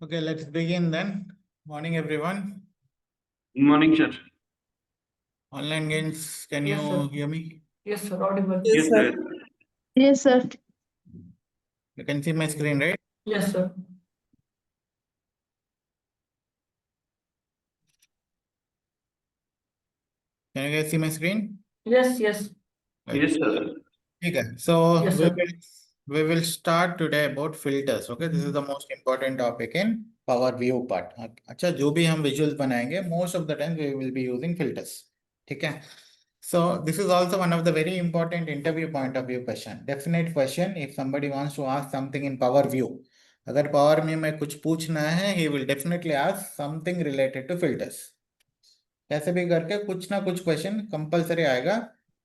Okay, let's begin then. Morning, everyone. Good morning, sir. Online gains, can Yes, you sir. hear me? Yes, sir. Audible. Yes, sir. Yes, sir. You can see my screen, right? Yes, sir. Can you guys see my screen? Yes, yes. Right. Yes, sir. Okay, so Yes, we sir. will start today about filters. Okay, this is the most important topic in Power View part. अच्छा, जो भी हम visuals बनाएंगे, most of the time we will be using filters. ठीक है? So this is also one of the very important interview point of view question. Definite question if somebody wants to ask something in Power View. अगर Power में कुछ पूछना है, he will definitely ask something related to filters. कैसे भी करके कुछ ना कुछ क्वेश्चन कंपलसरी आएगा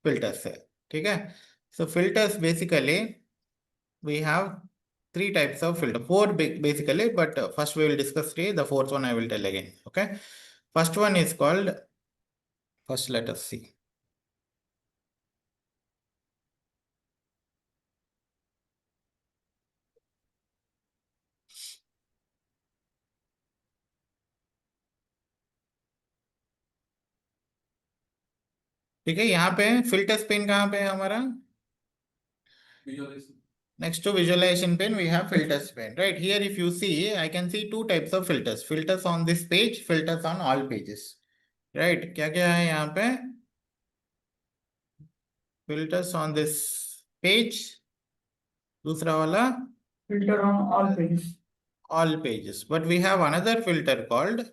फिल्टर्स से. ठीक है? So filters basically we have three types of filter, four basically, but first we will discuss three. The fourth one I will tell again. Okay, first one is called, first let us see. ठीक है, यहाँ पे filters pen कहाँ पे है हमारा? Next to visualization pane, we have filters pane, right? Here, if you see, I can see two types of filters. Filters on this page, filters on all pages, right? क्या क्या है यहाँ पे? Filters on this page. दूसरा वाला Filter on all pages. all pages. But we have another filter called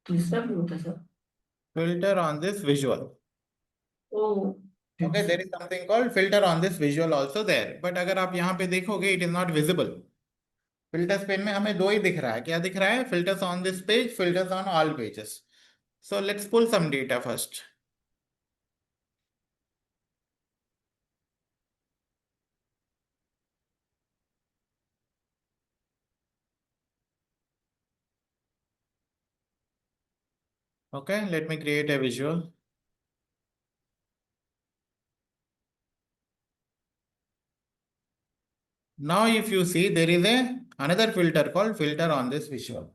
तीसरा भी होता है sir. filter on this visual. Oh. Okay, there is something called filter on this visual also there. But अगर आप यहाँ पे देखोगे, it is not visible. Filters pane में हमें दो ही दिख रहा है. क्या दिख रहा है? Filters on this page, filters on all pages. So let's pull some data first. Okay, let me create a visual. Now if you see, there is another filter called filter on this visual.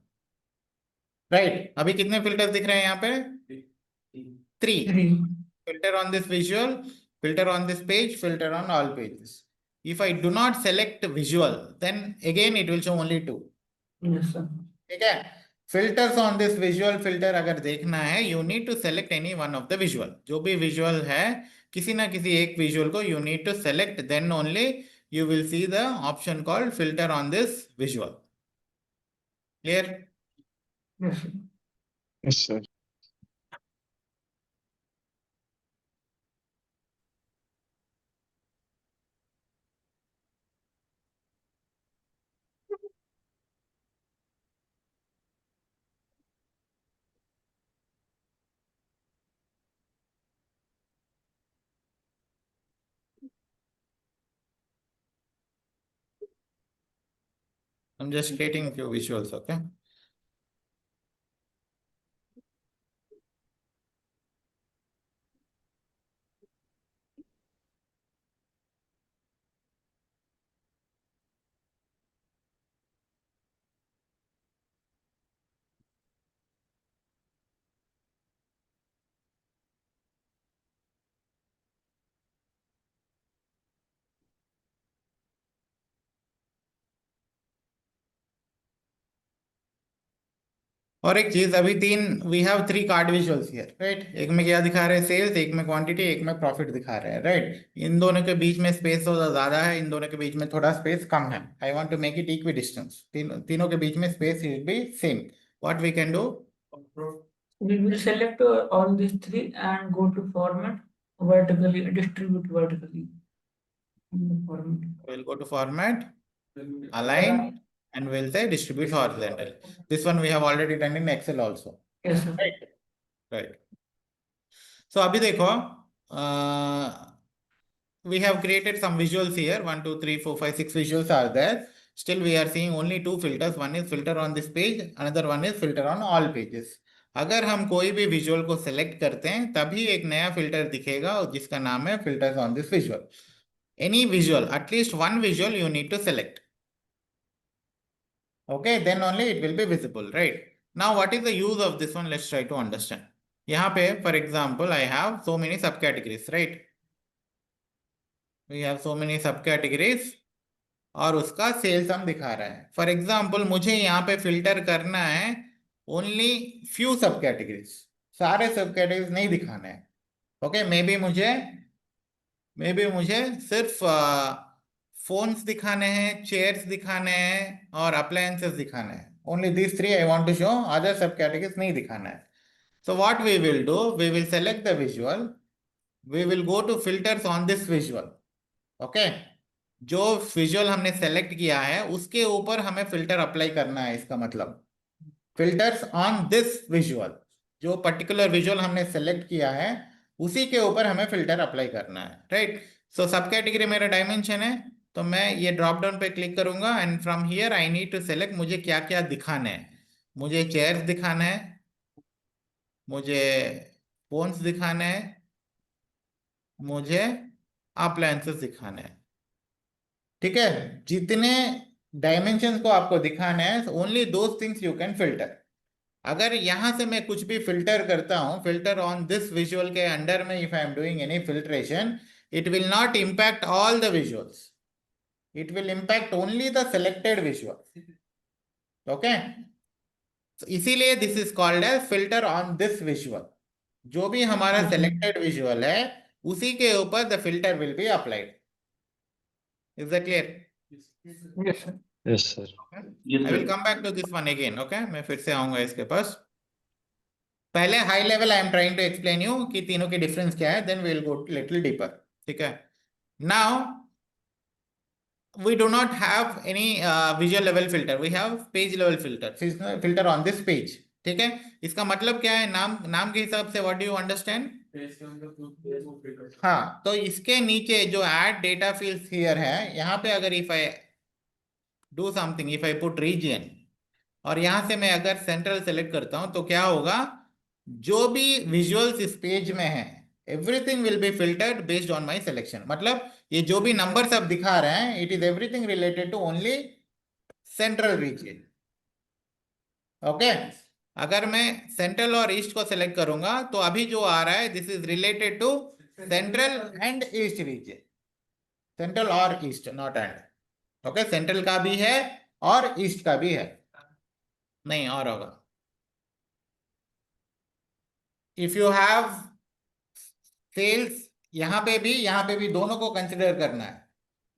Right? अभी कितने filters दिख रहे हैं यहाँ पे? Three. Filter on this visual, filter on this page, filter on all pages. If I do not select visual, then again it will show only two. Yes, sir. ठीक है? Filters on this visual filter अगर देखना है, you need to select any one of the visual. जो भी visual है, किसी ना किसी एक visual को you need to select, then only you will see the option called filter on this visual. Clear? Yes, sir. Yes, sir. I'm just creating a few visuals, okay? और एक चीज, अभी तीन, we have three card visuals here, right? एक में क्या दिखा रहे हैं? सेल्स, एक में क्वांटिटी, एक में प्रॉफिट दिखा रहे हैं, राइट? इन दोनों के बीच में स्पेस तो ज्यादा है, इन दोनों के बीच में थोड़ा स्पेस कम है. I want to make it equidistance. तीनों के बीच में space will be same. What we can do? We will select all these three and go to format vertically, distribute vertically. Format. We'll go to format, align, and we'll say distribute horizontal. This one we have already done in Excel also. Yes, sir. Right. So अभी देखो, we have created some visuals here. 1, 2, 3, 4, 5, 6 visuals are there. Still we are seeing only two filters. One is filter on this page, another one is filter on all pages. अगर हम कोई भी visual को select करते हैं, तभी एक नया फिल्टर दिखेगा जिसका नाम है filters on this visual. any visual, at least one visual you need to select. Okay, then only it will be visible, right? Now, what is the use of this one? Let's try to understand. यहाँ पे, for example, I have so many subcategories, right? We have so many subcategories और उसका sales हम दिखा रहे हैं. For example मुझे यहाँ पे फिल्टर करना है ओनली फ्यू सब कैटेगरीज, सारे सब कैटेगरीज नहीं दिखाने हैं. ओके, मे बी मुझे सिर्फ फोन्स दिखाने हैं, चेयर्स दिखाने हैं और अप्लायंसेस दिखाने हैं. Only this three I want to show, other सब कैटेगरीज नहीं दिखाना है. So what we will do, we will select the visual, we will go to filters on this visual. Okay, जो विजुअल हमने सेलेक्ट किया है उसके ऊपर हमें फिल्टर अप्लाई करना है. इसका मतलब फिल्टर्स ऑन दिस विजुअल, जो पर्टिकुलर विजुअल हमने सेलेक्ट किया है उसी के ऊपर हमें फिल्टर अप्लाई करना है, राइट? सो सब कैटेगरी मेरा डायमेंशन है, तो मैं ये ड्रॉप डाउन पे क्लिक करूंगा and from here I need to select मुझे क्या क्या दिखाना है. मुझे चेयर्स दिखाना है, मुझे फोन्स दिखाने हैं, मुझे अप्लायंसेस दिखाने हैं. ठीक है, जितने डायमेंशंस को आपको दिखाना है only those things you can filter. अगर यहां से मैं कुछ भी फिल्टर करता हूं, फिल्टर ऑन दिस विजुअल के अंडर में if I am doing any filtration, it will not impact all the visuals, it will impact only the selected visual. Okay, इसीलिए this is called as filter on this visual. जो भी हमारा selected visual है उसी के ऊपर the filter will be applied. Is that clear? Yes, sir. Yes, sir. Yes, I will sir. come back to this one again. Okay, मैं फिर से आऊंगा इसके पास. पहले high level I am trying to explain you कि तीनों की डिफरेंस क्या है, then we will go little deeper. ठीक है, now we do not have any visual level filter, we have page level filter on this page. ठीक है, इसका मतलब क्या है? नाम के हिसाब से व्हाट डू यू अंडरस्टैंड? हाँ, तो इसके नीचे जो ऐड डेटा फील्ड्स हियर है, यहाँ पे अगर if I do something, if I put region और यहां से मैं अगर सेंट्रल सेलेक्ट करता हूं तो क्या होगा? जो भी विजुअल्स इस पेज में है everything will be filtered based on my selection. मतलब ये जो भी नंबर सब दिखा रहे हैं it is everything related to only central region. Okay, अगर मैं सेंट्रल और ईस्ट को सेलेक्ट करूंगा तो अभी जो आ रहा है this is related to central and east region. Central और east, not and. Okay, central का भी है और ईस्ट का भी है. नहीं, और होगा. इफ यू हैव सेल्स, यहाँ पे भी दोनों को कंसिडर करना है.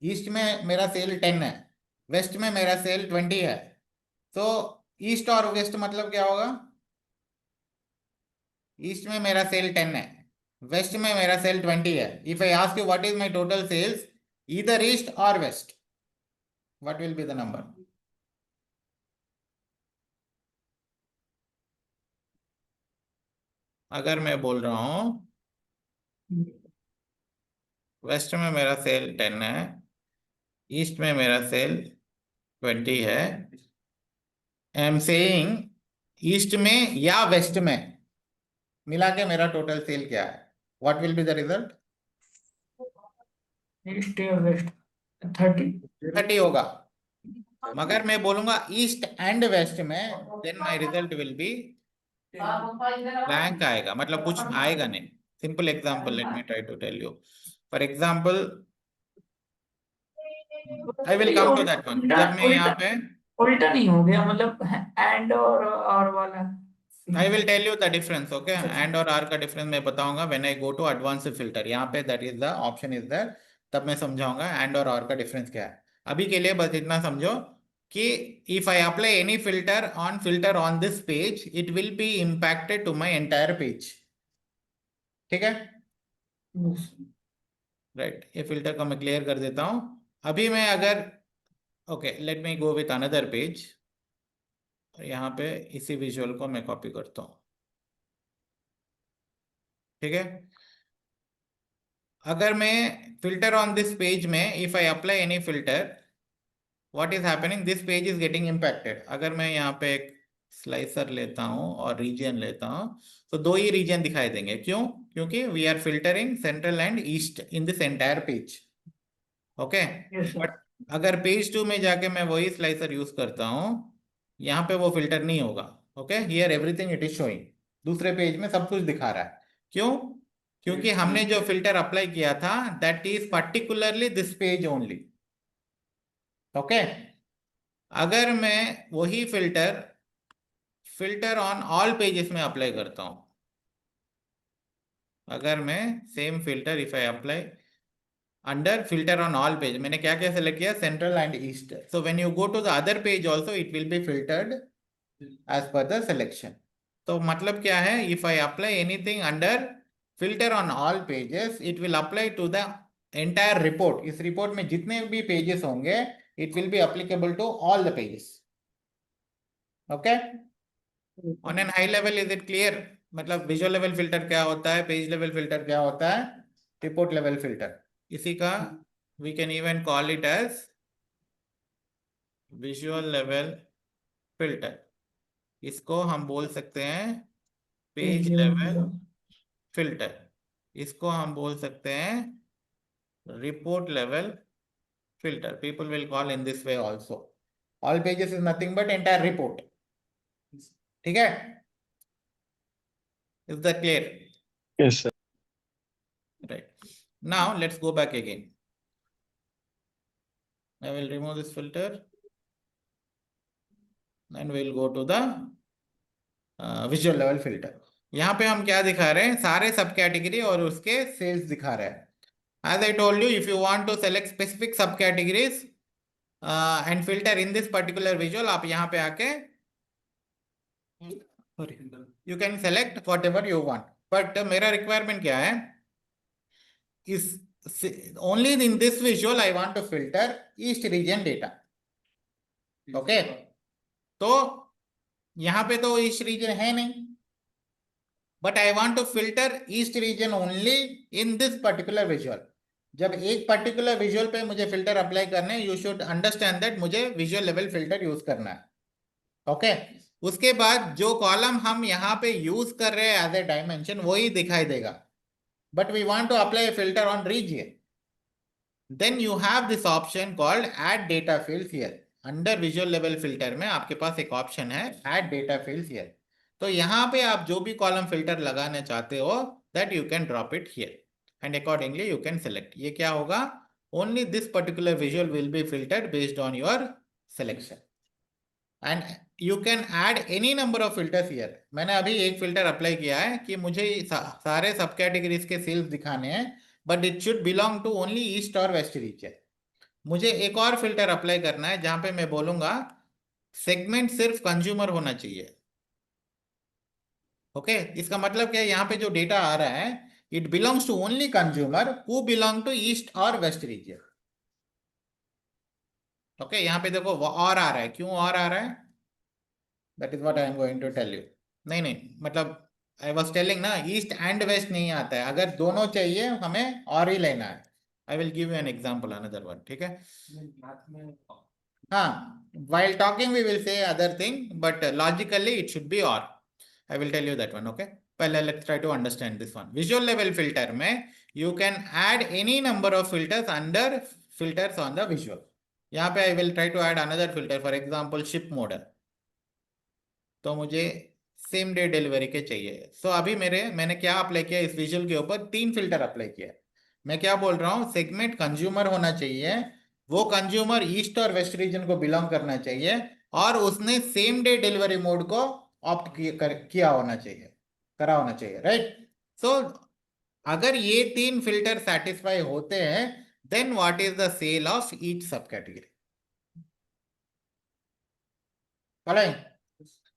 ईस्ट में मेरा सेल 10 है, वेस्ट में मेरा सेल 20 है. तो ईस्ट और वेस्ट मतलब क्या होगा? ईस्ट में मेरा सेल 10 है, वेस्ट में मेरा सेल 20 है. If I ask you what is my total sales either east और west, what will be the number? अगर मैं बोल रहा हूं वेस्ट में मेरा सेल 10 है, ईस्ट में मेरा सेल 20 है, आई एम सेइंग ईस्ट में या वेस्ट में मिला के मेरा टोटल सेल क्या है? What will be the result? East or west, 30. 30 होगा. मगर मैं बोलूंगा ईस्ट एंड वेस्ट में, then my result will be blank आएगा, मतलब कुछ आएगा नहीं. Simple example, let me try to tell you. For example I will come to that one. जब मैं यहाँ पे उल्टा नहीं हो गया, मतलब एंड और वाला. I will tell you the difference, okay? And और R का difference मैं बताऊंगा when I go to advanced filter. यहाँ पे that is the option is there. तब मैं समझाऊंगा and और R का difference क्या है. अभी के लिए बस इतना समझो कि if I apply any filter on this page, it will be impacted to my entire page. ठीक है, राइट? ये फिल्टर को मैं क्लियर कर देता हूं. अभी मैं अगर okay, let me go with another page. यहाँ पे इसी विजुअल को मैं कॉपी करता हूँ. ठीक है, अगर मैं फिल्टर ऑन दिस पेज में if I apply any filter, what is happening? This page is getting impacted. अगर मैं यहाँ पे एक स्लाइसर लेता हूँ और रीजन लेता हूँ तो दो ही रीजन दिखाई देंगे. क्यों? क्योंकि we are filtering central and east in this entire page. Okay. Yes, sir. But अगर पेज 2 में जाके मैं वही स्लाइसर यूज करता हूँ, यहाँ पे वो फिल्टर नहीं होगा। Okay, here everything it is showing, दूसरे पेज में सब कुछ दिखा रहा है। क्यों? क्योंकि हमने जो फिल्टर अप्लाई किया था that is particularly this page only. Okay, अगर मैं वही फिल्टर ऑन ऑल पेजेस में अप्लाई करता हूं, अगर मैं same filter if I apply under filter on all page, मैंने क्या क्या सेलेक्ट किया, central and east, so when you go to the other page also it will be filtered as per the selection. तो मतलब क्या है, if I apply anything under filter on all pages it will apply to the entire report. इस report में जितने भी pages होंगे it will be applicable to all the pages. Okay, on an high level is it clear? मतलब visual level filter क्या होता है, page level filter क्या होता है, रिपोर्ट लेवल फिल्टर, इसी का we can even call it as visual level filter. इसको हम बोल सकते हैं पेज लेवल फिल्टर, इसको हम बोल सकते हैं report level filter. People will call in this way also. All pages is nothing but entire report. ठीक है? Is that clear? Yes, sir. Right. Now let's go back again. I will remove this filter and we'll go to the visual level filter. यहाँ पे हम क्या दिखा रहे हैं, सारे सब कैटेगरी और उसके सेल्स दिखा रहे हैं। As I told you, if you want to select specific subcategories and filter in this particular visual, आप यहाँ पे आके you can select whatever you want. But मेरा requirement क्या है, is only in this visual I want to filter east region data. Okay, तो यहाँ पे तो ईस्ट रीजन है नहीं, but I want to filter east region only in this particular visual. जब एक पर्टिकुलर विजुअल पे मुझे फिल्टर अप्लाई करने, यू शुड अंडरस्टैंड दैट मुझे विजुअल लेवल फिल्टर यूज करना है। ओके, उसके बाद जो कॉलम हम यहाँ पे यूज कर रहे हैं एज ए डायमेंशन वही दिखाई देगा, but we want to apply filter on region, then you have this option called add data fields here. Under visual level filter में आपके पास एक ऑप्शन है add data fields here. तो यहाँ पे आप जो भी कॉलम फिल्टर लगाना चाहते हो that you can drop it here and accordingly you can select. ये क्या होगा, only this particular visual will be filtered based on your selection and you can add any number of filters here. मैंने अभी एक filter apply किया है कि मुझे सारे सब कैटेगरीज के सेल्स दिखाने हैं, but it should belong to only east और वेस्ट रीजन। मुझे एक और फिल्टर अप्लाई करना है जहां पे मैं बोलूंगा सेगमेंट सिर्फ कंज्यूमर होना चाहिए। ओके, इसका मतलब क्या है, यहाँ पे जो डेटा आ रहा है it belongs to only consumer who belong to east और वेस्ट रीजन। ओके, यहाँ पे देखो वो और आ रहा है, क्यों और आ रहा है, that is what I am going to tell you. नहीं नहीं, मतलब आई वाज टेलिंग ना, ईस्ट एंड वेस्ट नहीं आता है, अगर दोनों चाहिए हमें और ही लेना है। I will give you an example another one, ठीक है? हाँ, while talking we will say other thing, but logically it should be or. I will tell you that one, okay? पहले let's try to understand this one. Visual level filter में you can add any number of filters under filters on the visual. यहाँ पे I will try to add another filter, for example ship model. तो मुझे same day delivery के चाहिए। सो अभी मैंने क्या अप्लाई किया, इस विजुअल के ऊपर 3 फिल्टर अप्लाई किया। मैं क्या बोल रहा हूँ, सेगमेंट कंज्यूमर होना चाहिए, वो कंज्यूमर ईस्ट और वेस्ट रीजन को बिलोंग करना चाहिए और उसने सेम डे डिलीवरी मोड को ऑप्ट किया होना चाहिए, करा होना चाहिए, राइट? सो अगर ये 3 फिल्टर सेटिस्फाई होते हैं then what is the sale of each sub category.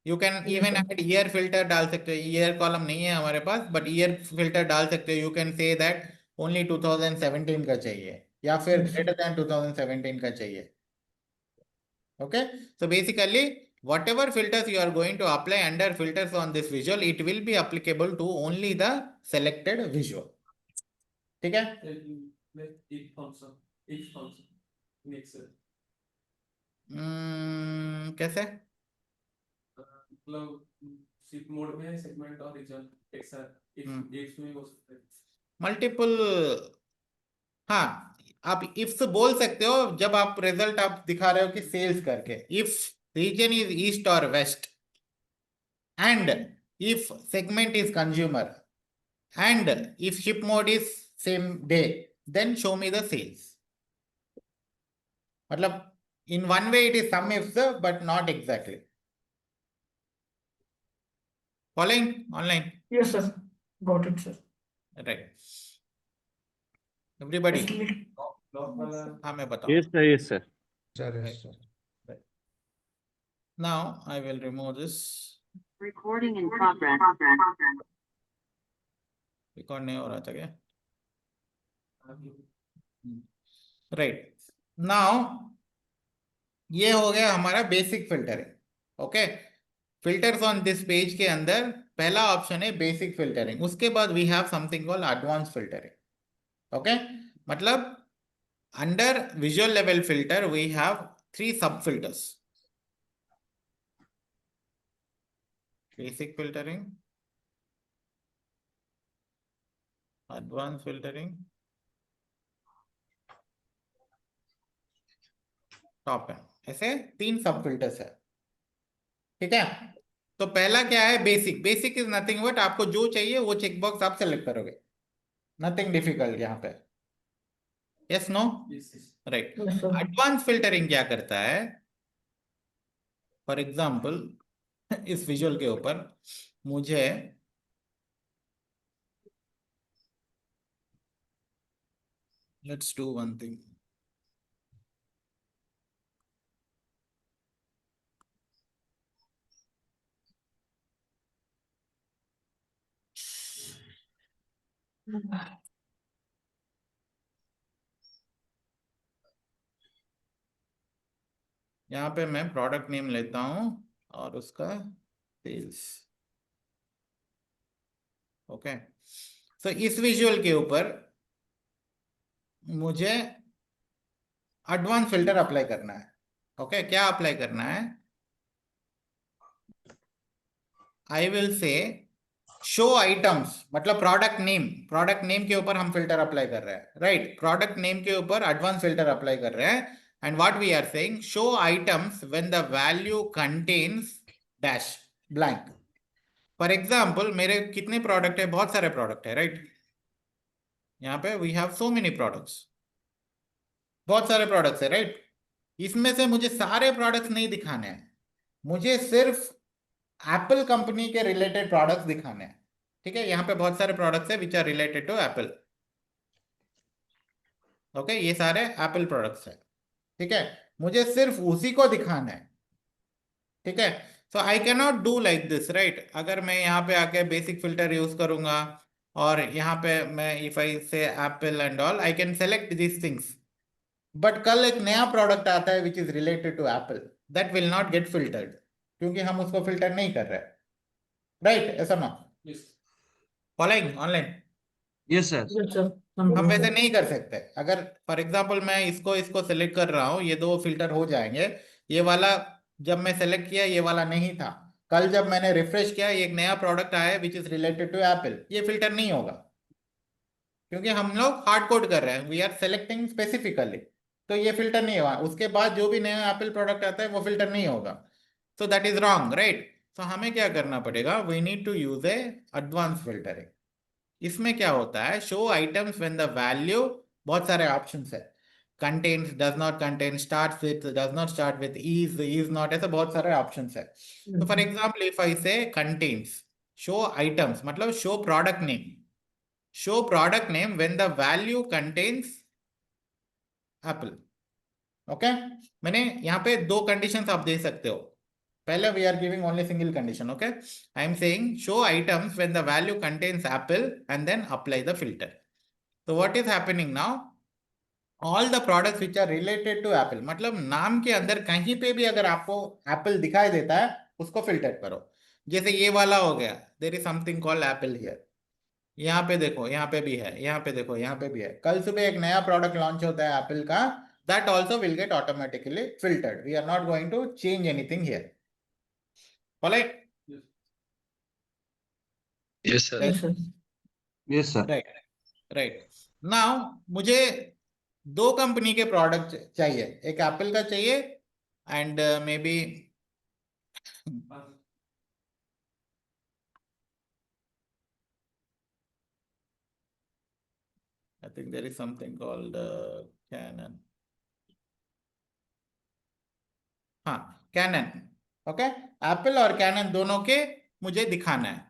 You can even add year filter डाल सकते हो, ईयर कॉलम नहीं है हमारे पास बट ईयर फिल्टर डाल सकते हो। You can say that only 2017 का चाहिए या फिर ग्रेटर देन 2017 का चाहिए। Okay, so basically whatever filters you are going to apply under filters on this visual it will be applicable to only the selected visual. ठीक है? कैसे? मतलब शिप मोड में सेगमेंट और रीजन एक साथ एक में हो सकता है मल्टीपल, हाँ आप इफ बोल सकते हो जब आप रिजल्ट आप दिखा रहे हो कि सेल्स करके, इफ रीजन इज ईस्ट और waste and if segment is consumer and if ship mode is same day, then show me the sales. मतलब in one way it is some ifs but not exactly. Following online, Yes, sir. Got it, sir. right? Everybody, Actually, हाँ मैं बताऊँ. Yes, sir. Yes, sir. Right. Now I will remove this. Recording in progress. Record नहीं हो रहा था क्या? Right now ये हो गया हमारा basic filtering. Okay, filters on this page के अंदर पहला ऑप्शन है बेसिक फिल्टरिंग. उसके बाद we have something called advance filtering. Okay, मतलब under visual level filter we have 3 sub filters. Basic filtering, advance filtering, top है. ऐसे 3 सब फिल्टर्स है. ठीक है, तो पहला क्या है basic. Basic is nothing but आपको जो चाहिए वो चेक बॉक्स आप सेलेक्ट करोगे. नथिंग डिफिकल्ट यहाँ पे. Yes no right. yes, sir. Advance filtering क्या करता है? फॉर एग्जाम्पल इस विजुअल के ऊपर मुझे लेट्स डू वन थिंग. यहाँ पे मैं प्रोडक्ट नेम लेता हूं और उसका सेल्स. ओके, सो इस विजुअल के ऊपर मुझे एडवांस फिल्टर अप्लाई करना है. ओके, क्या अप्लाई करना है? I will say show items, मतलब प्रोडक्ट नेम. प्रोडक्ट नेम के ऊपर हम फिल्टर अप्लाई कर रहे हैं. राइट, प्रोडक्ट नेम के ऊपर एडवांस फिल्टर अप्लाई कर रहे हैं. And what we are saying, show items when the value contains dash blank. For example मेरे कितने प्रोडक्ट है? बहुत सारे प्रोडक्ट है. राइट, यहाँ पे we have so many products. बहुत सारे प्रोडक्ट्स है. राइट, इसमें से मुझे सारे प्रोडक्ट्स नहीं दिखाने हैं. मुझे सिर्फ एप्पल कंपनी के रिलेटेड प्रोडक्ट्स दिखाने हैं. ठीक है, यहाँ पे बहुत सारे प्रोडक्ट्स है which are related to Apple. Okay, ये सारे एप्पल प्रोडक्ट्स है. ठीक है, मुझे सिर्फ उसी को दिखाना है. ठीक है, so I can not do like this. Right, अगर मैं यहाँ पे आके बेसिक फिल्टर यूज करूंगा और यहाँ पे मैं if I say Apple and all, I can select this things. But कल एक नया प्रोडक्ट आता है which is related to Apple, that will not get filtered क्योंकि हम उसको फिल्टर नहीं कर रहे. राइट, ऐसा ना? Following online. Yes, sir. Yes, sir. हम वैसे नहीं कर सकते. अगर फॉर एग्जांपल मैं इसको सेलेक्ट कर रहा हूँ, ये 2 फिल्टर हो जाएंगे. ये वाला जब मैं सेलेक्ट किया ये वाला नहीं था. कल जब मैंने रिफ्रेश किया एक नया प्रोडक्ट आया which is related to Apple, ये फिल्टर नहीं होगा क्योंकि हम लोग हार्ड कोड कर रहे हैं. वी आर सेलेक्टिंग स्पेसिफिकली, तो ये फिल्टर नहीं होगा. उसके बाद जो भी नया एप्पल प्रोडक्ट आता है वो फिल्टर नहीं होगा. So that is wrong. Right, तो हमें क्या करना पड़ेगा? We need to use a advance filtering. इसमें क्या होता है? Show items when the value, बहुत सारे ऑप्शंस है. Contains, does not contain, starts with, does not start with, is not, ऐसे बहुत सारे ऑप्शंस है. तो फॉर एग्जांपल इफ आई से कंटेन्स, शो आइटम्स मतलब show product name. Show product name when the value contains Apple. Okay, मैंने यहाँ पे 2 कंडीशंस आप दे सकते हो. पहले we are giving only single condition. Okay, I am saying show items when the value contains apple and then apply the filter. So what is happening now? All the products which are related to apple, मतलब नाम के अंदर कहीं पे भी अगर आपको apple दिखाई देता है उसको फिल्टर करो. जैसे ये वाला हो गया, there is something called apple here. यहाँ पे देखो, यहाँ पे भी है, यहाँ पे देखो, यहाँ पे भी है. कल सुबह एक नया प्रोडक्ट लॉन्च होता है एप्पल का, that also will get automatically filtered. We are not going to change anything here. Follow it? Yes, sir. Yes, sir. Yes, sir. Right. Now मुझे दो कंपनी के प्रोडक्ट चाहिए, एक एप्पल का चाहिए and may be I think there is something called Canon. हाँ, cannon. Okay, Apple और cannon दोनों के मुझे दिखाना है।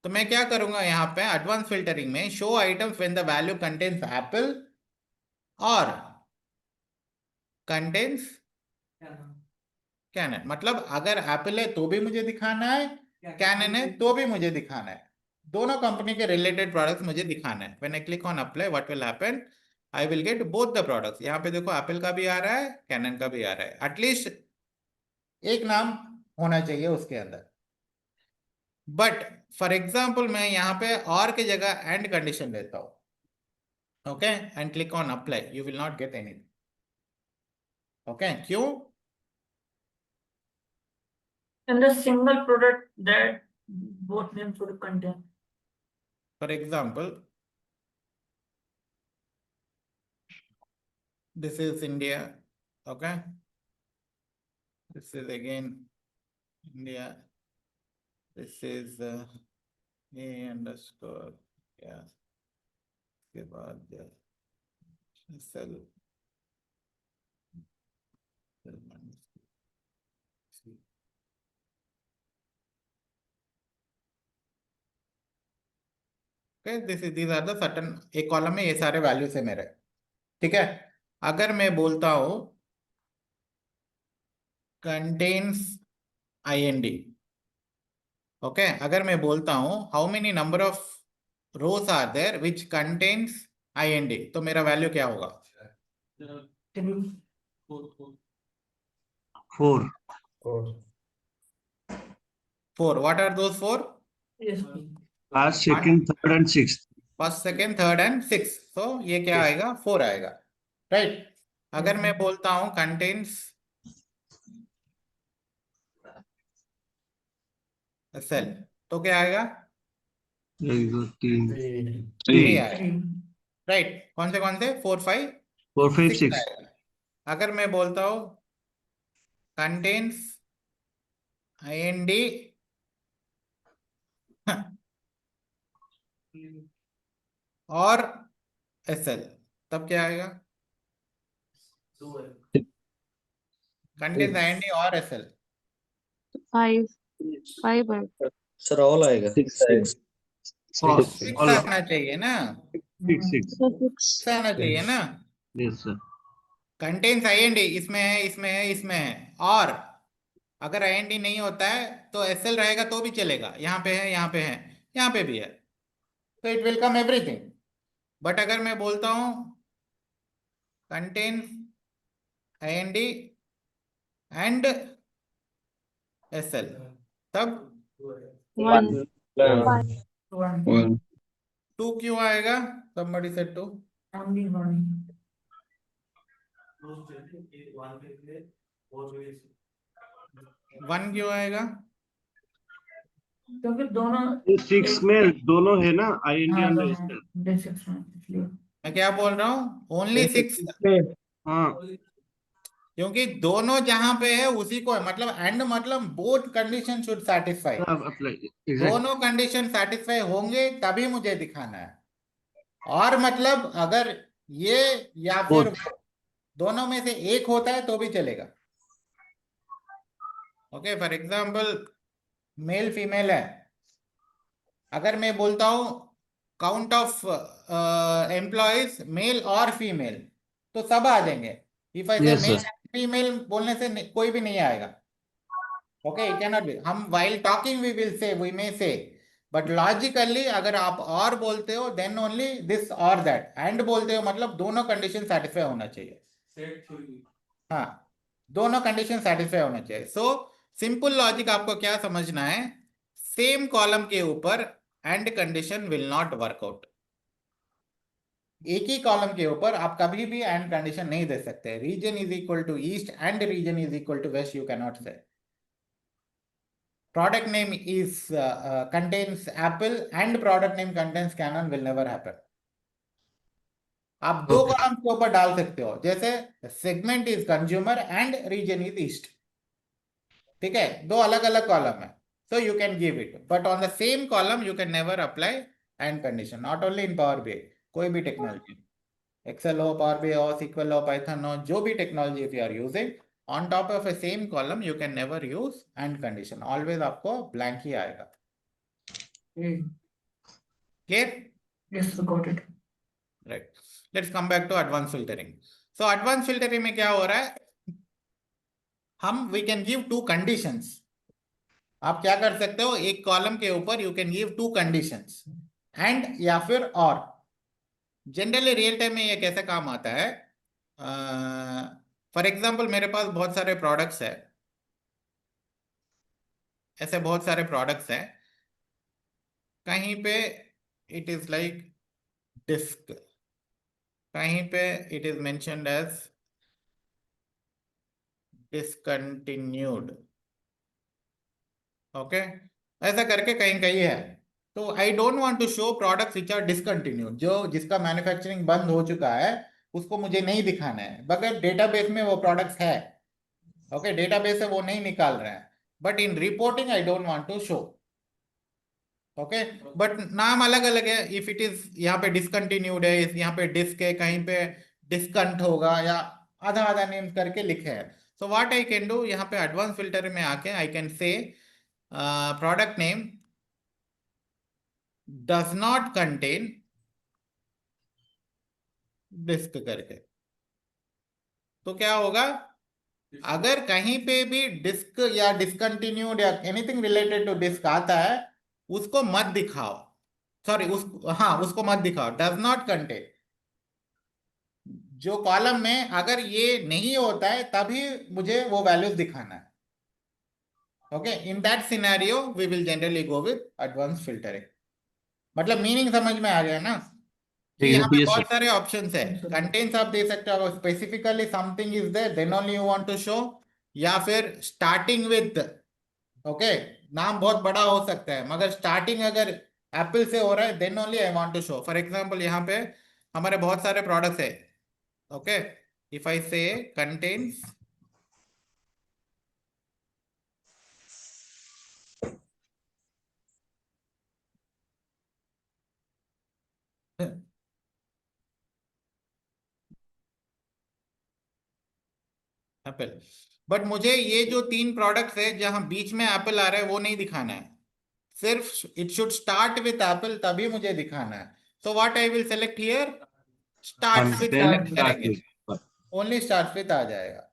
तो मैं क्या करूंगा यहाँ पे एडवांस फिल्टरिंग में, show items when the value contains Apple और कंटेन्स कैनन। मतलब अगर एप्पल है तो भी मुझे दिखाना है, कैनन है तो भी मुझे दिखाना है, दोनों कंपनी के रिलेटेड प्रोडक्ट्स मुझे दिखाना है। When I click on apply what will happen, I will get both the products. यहाँ पे देखो एप्पल का भी आ रहा है, कैनन का भी आ रहा है। एटलीस्ट एक नाम होना चाहिए उसके अंदर। बट फॉर एग्जाम्पल मैं यहाँ पे और की जगह एंड कंडीशन लेता हूं, okay, and click on apply, you will not get anything. Okay, क्यों? And the single product that both names would contain. For example this is India, okay, this is again India, this is a underscore, yeah, उसके बाद cell okay, these are the certain, एक column में ये सारे values है मेरे, ठीक है। अगर मैं बोलता हूं कंटेन्स IND, ओके, अगर मैं बोलता हूं how many number of rows are there which contains IND, तो मेरा वैल्यू क्या होगा? 4. 4। What are those 4? Yes. First, second, third, and sixth. First, second, third and six. तो ये क्या Yes. आएगा? 4 आएगा, राइट। अगर मैं बोलता हूं कंटेन्स सेल, तो क्या आएगा? 1, 2, 3, 3 3, आएगा, राइट। कौन से 4, 5, 4, 5, 6 6. आएगा। अगर मैं बोलता हूं कंटेन्स IND और SL, तब क्या आएगा? कंटेन्स IND और SL, 5 सर ऑल आएगा 6. All, 6 all, आना चाहिए ना, 6. 6 आना चाहिए ना। Yes, sir. कंटेन्स IND इसमें है, इसमें है, इसमें है, और अगर IND नहीं होता है तो SL रहेगा तो भी चलेगा। यहाँ पे है, यहाँ पे है, यहाँ पे भी है, तो it will come everything. But अगर मैं बोलता हूं कंटेन्स IND एंड SL, तब 1 One. 2 क्यों आएगा? somebody said 2। Only one. 1 क्यों आएगा? क्योंकि दोनों ये 6 में दोनों है ना, IND हाँ, and दोनों SL. basics में, इसलिए मैं क्या बोल रहा हूँ? ओनली 6, हाँ, क्योंकि दोनों जहां पे है उसी को है, मतलब एंड मतलब बोथ कंडीशन शुड सेटिस्फाई। अब apply. Exact. दोनों कंडीशन सेटिस्फाई होंगे तभी मुझे दिखाना है। और मतलब अगर ये या फिर Both. दोनों में से एक होता है तो भी चलेगा। Okay, for example male female है, अगर मैं बोलता हूं काउंट ऑफ एम्प्लॉयज मेल और फीमेल, तो सब आ जाएंगे। इफ आई से Yes, मेल sir. फीमेल बोलने से कोई भी नहीं आएगा। Okay, it can not be. हम while talking we will say, we may say, but logically अगर आप और बोलते हो देन ओनली दिस और दैट। एंड बोलते हो मतलब दोनों कंडीशन सेटिस्फाई होना चाहिए। Set theory. हाँ, दोनों कंडीशन सेटिस्फाई होना चाहिए। सो सिंपल लॉजिक आपको क्या समझना है, सेम कॉलम के ऊपर and condition will not workout. एक ही कॉलम के ऊपर आप कभी भी एंड कंडीशन नहीं दे सकते। Region is equal to east and region is equal to west, you can not say. Product name is contains Apple and product name contains Canon will never happen. आप दो Okay. कॉलम के ऊपर डाल सकते हो, जैसे segment is consumer and region is east, ठीक है, दो अलग अलग कॉलम है, so you can give it, but on the same column you can never apply and condition, not only in Power BI, कोई भी टेक्नोलॉजी, एक्सेल हो, power BI हो, SQL हो, पाइथन हो, जो भी technology if you are using, on top of a same column you can never use and condition, always आपको blank ही आएगा, clear? Yes, got it. Right. Let's come back to advanced filtering. So advanced filtering में क्या हो रहा है, हम we can give two conditions. आप क्या कर सकते हो, एक कॉलम के ऊपर you can give two conditions and या फिर और. जनरली रियल टाइम में ये कैसे काम आता है, फॉर एग्जाम्पल मेरे पास बहुत सारे प्रोडक्ट्स है, ऐसे बहुत सारे प्रोडक्ट्स हैं, कहीं पे इट इज लाइक डिस्क, कहीं पे it is mentioned as discontinued, okay, ऐसा करके कहीं कहीं है, तो I don't want to show products which are discontinued, जो जिसका मैन्युफैक्चरिंग बंद हो चुका है उसको मुझे नहीं दिखाना है, बगैर डेटाबेस में वो प्रोडक्ट्स है, ओके, डेटाबेस से वो नहीं निकाल रहे हैं, but in reporting I don't want to show, okay, but नाम अलग अलग है, इफ इट इज यहाँ पे डिसकंटिन्यूड है, यहाँ पे डिस्क है, कहीं पे डिस्कंट होगा, या आधा आधा नेम करके लिखे हैं, so what I can do, यहाँ पे एडवांस फिल्टर में आके I can say product name does not contain disc करके, तो क्या होगा, अगर कहीं पे भी डिस्क या डिसकंटिन्यूड या एनीथिंग रिलेटेड टू डिस्क आता है, उसको मत दिखाओ, सॉरी हाँ उसको मत दिखाओ, डज नॉट कंटेन, जो कॉलम में अगर ये नहीं होता है तभी मुझे वो वैल्यूज दिखाना है, okay, in that scenario we will generally go with advance filtering, मतलब मीनिंग समझ में आ गया ना, कि यहाँ पे Yes, sir. बहुत सारे ऑप्शंस है, कंटेंट्स आप दे सकते हो, specifically something is there then only you want to show, या फिर स्टार्टिंग विद, ओके, नाम बहुत बड़ा हो सकता है मगर स्टार्टिंग अगर एप्पल से हो रहा है then only I want to show, for example यहाँ पे हमारे बहुत सारे प्रोडक्ट्स है, ओके, इफ आई से कंटेन्स एप्पल, बट मुझे ये जो तीन प्रोडक्ट्स है जहां बीच में एप्पल आ रहा है वो नहीं दिखाना है, सिर्फ it should start with Apple तभी मुझे दिखाना है, सो what I will select here, start with Content select start करेंगे, with. ओनली स्टार्ट विथ आ जाएगा,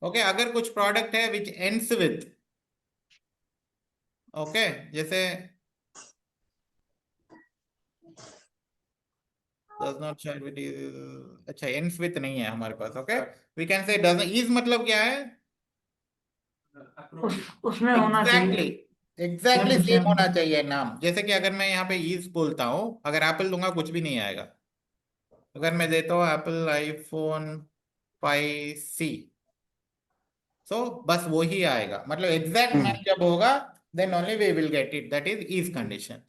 ओके, अगर कुछ प्रोडक्ट है विच एंड्स विथ, ओके, जैसे does not share with अच्छा ends with नहीं है हमारे पास, okay, we can say does is मतलब क्या है, उसमें होना एग्जैक्टली चाहिए exactly same to same same. होना चाहिए नाम, जैसे कि अगर मैं यहाँ पे is बोलता हूँ, अगर एप्पल दूंगा कुछ भी नहीं आएगा, अगर मैं देता हूँ एप्पल आईफोन 5C, सो बस वो ही आएगा, मतलब एग्जैक्ट मैच जब होगा then only we will get it, that is condition,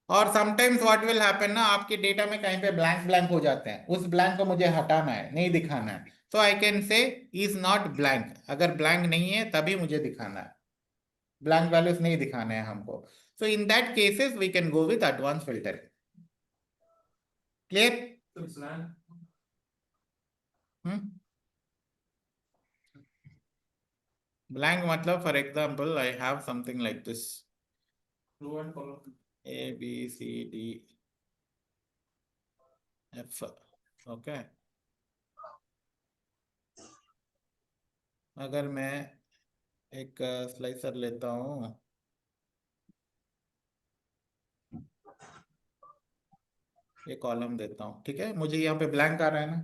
और समटाइम्स व्हाट विल हैपन ना, आपके डेटा में कहीं पे ब्लैंक ब्लैंक हो जाते हैं, उस ब्लैंक को मुझे हटाना है, नहीं दिखाना है, so I can say is not blank, अगर ब्लैंक नहीं है तभी मुझे दिखाना है, ब्लैंक वैल्यूज नहीं दिखाने हैं हमको, so in that cases we can go with advance filter, clear? Blank मतलब for example I have something like this, Row and column. A B C D F, ओके, अगर मैं एक स्लाइसर लेता हूँ, ये कॉलम देता हूँ, ठीक है, मुझे यहाँ पे ब्लैंक आ रहा है ना,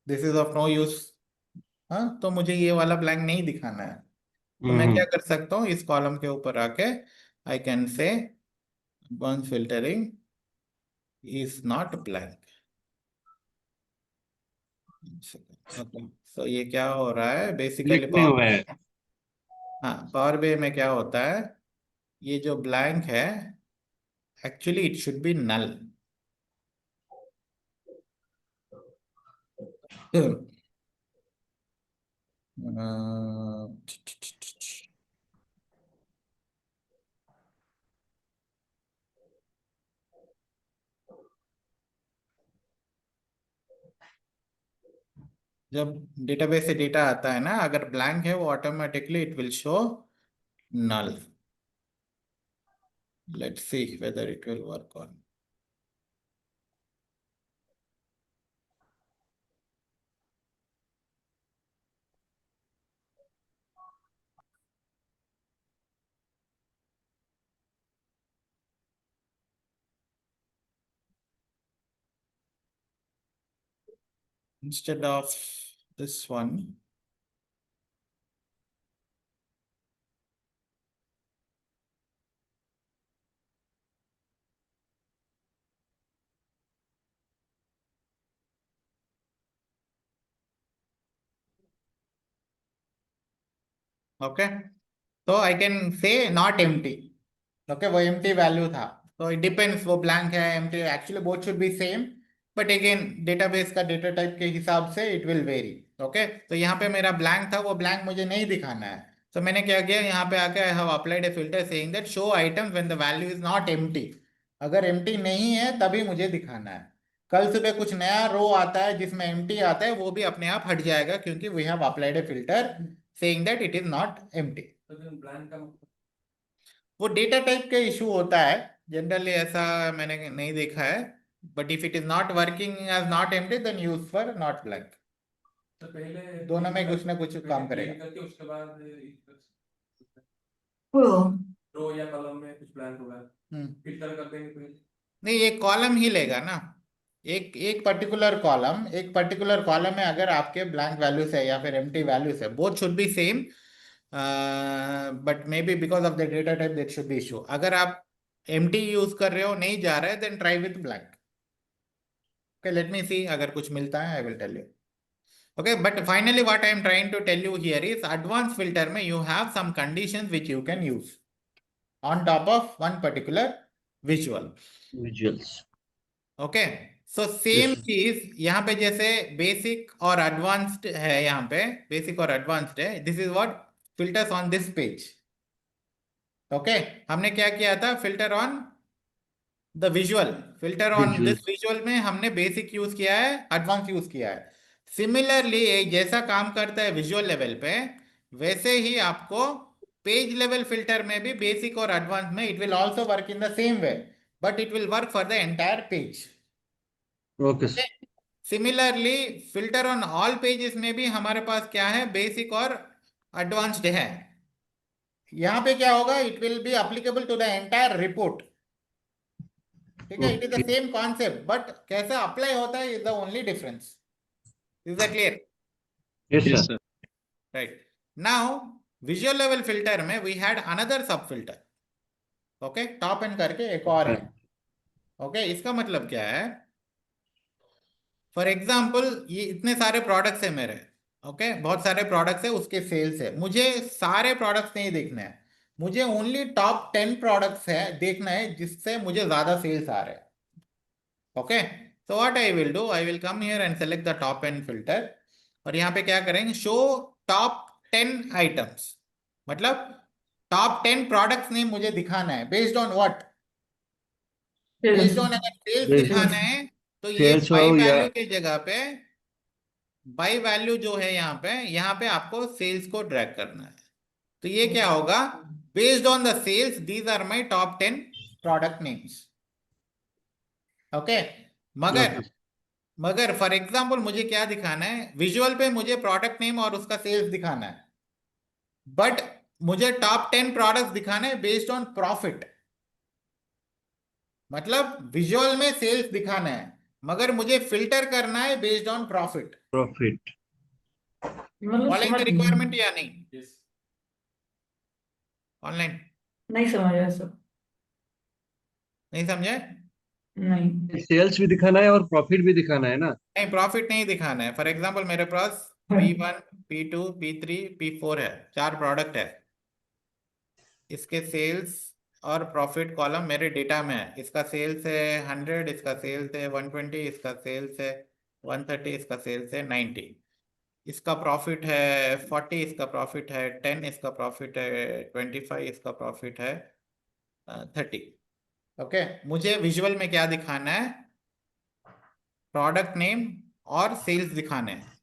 this is of no use, हाँ, तो मुझे ये वाला ब्लैंक नहीं दिखाना है, तो मैं क्या कर सकता हूँ, इस कॉलम के ऊपर आके I can say advanced filtering is not blank, okay, so ये क्या हो रहा है बेसिकली लिखने हुए है. हाँ, पावर BI में क्या होता है, ये जो ब्लैंक है actually it should be null, Uh, जब डेटाबेस से डेटा आता है ना, अगर ब्लैंक है वो automatically it will show null. Let's see whether it will work on. Instead of this one, okay, so I can say not empty. Okay, वो empty value था, so it depends वो blank है empty है. Actually both should be same, but again database का data type के हिसाब से it will vary. Okay, तो यहाँ पे मेरा blank था, वो blank मुझे नहीं दिखाना है. तो मैंने क्या किया, यहाँ पे आके I have applied a filter saying that show items when the value is not empty. अगर empty नहीं है तभी मुझे दिखाना है. कल सुबह कुछ नया रो आता है जिसमें empty आता है, वो भी अपने आप हट जाएगा क्योंकि we have applied a filter saying that it is not empty. तो फिर ब्लैंक का मतलब वो डेटा टाइप का इशू होता है, जनरली ऐसा मैंने नहीं देखा है, but if it is not working as not empty then use for not blank. तो पहले दोनों में कुछ ना कुछ काम करेगा. करके उसके बाद Oh, रो या कॉलम में कुछ ब्लैंक होगा, हम्म. फिल्टर कर देंगे पहले. नहीं, एक कॉलम ही लेगा ना, एक पर्टिकुलर कॉलम में अगर आपके ब्लैंक वैल्यूज है या फिर एम्प्टी वैल्यूज है, both should be same, but may be because of the data type that should be issue. अगर आप एम्प्टी यूज कर रहे हो, नहीं जा रहा है, then try with blank. Okay, let me see, अगर कुछ मिलता है I will tell you. Okay, but finally what I am trying to tell you here is advanced filter में you have some conditions which you can use on top of one particular visual. Visuals. Okay, so same Yes. चीज यहाँ पे जैसे basic और advanced है, यहाँ पे basic और advanced है. This is what filters on this page. Okay, हमने क्या किया था, filter on the visual, filter on this visual में हमने basic यूज किया है, advanced यूज किया है. सिमिलरली जैसा काम करता है विजुअल लेवल पे, वैसे ही आपको पेज लेवल फिल्टर में भी बेसिक और एडवांस में it will also work in the same way, but it will work for the entire page. Okay. Similarly filter on all pages में भी हमारे पास क्या है, बेसिक और एडवांस्ड है. यहाँ पे क्या होगा, it will be applicable to the entire report. ठीक है, it is the same concept, but कैसे अप्लाई होता है is the only difference. Is that clear? Yes, sir. Right. Now, visual level filter में we had another sub filter. Okay, top end करके एक और है. Okay, इसका मतलब क्या है? फॉर एग्जाम्पल ये इतने सारे प्रोडक्ट्स है मेरे. ओके, बहुत सारे प्रोडक्ट्स है, उसके सेल्स है. मुझे सारे प्रोडक्ट्स नहीं देखने हैं, मुझे ओनली टॉप 10 प्रोडक्ट्स है देखना है जिससे मुझे ज्यादा सेल्स आ रहे हैं. Okay, so what I will do, I will come here and select the top end filter. और यहाँ पे क्या करेंगे, शो टॉप 10 आइटम्स, मतलब टॉप 10 प्रोडक्ट्स ने मुझे दिखाना है. Based on what? Based on अगर सेल्स दिखाना है तो ये Sales बाई हो या- वैल्यू के जगह पे बाई वैल्यू जो है यहाँ पे आपको सेल्स को ड्रैग करना है. तो ये क्या होगा, based on the sales these are my top 10 product names. Okay, मगर फॉर एग्जाम्पल मुझे क्या दिखाना है, विजुअल पे मुझे प्रोडक्ट नेम और उसका सेल्स दिखाना है, बट मुझे टॉप 10 प्रोडक्ट्स दिखाना है बेस्ड ऑन प्रॉफिट. मतलब विजुअल में सेल्स दिखाना है, मगर मुझे फिल्टर करना है बेस्ड ऑन प्रॉफिट. Profit. मतलब फॉलोइंग द समझ रिक्वायरमेंट या नहीं? Yes. ऑनलाइन नहीं समझा सब. नहीं समझे? नहीं. Sales भी दिखाना है और profit भी दिखाना है ना. नहीं, प्रॉफिट नहीं दिखाना है. फॉर एग्जाम्पल मेरे पास P1, P2, P3, P4 है, 4 प्रोडक्ट है. इसके सेल्स और प्रॉफिट कॉलम मेरे डेटा में है. इसका सेल्स है 100, इसका सेल्स है 120, इसका सेल्स है 130 इसका सेल्स है 90, इसका प्रॉफिट है 40, इसका प्रॉफिट है 10, इसका प्रॉफिट है 25, इसका प्रॉफिट है 30। ओके, मुझे विजुअल में क्या दिखाना है? प्रोडक्ट नेम और सेल्स दिखाने हैं।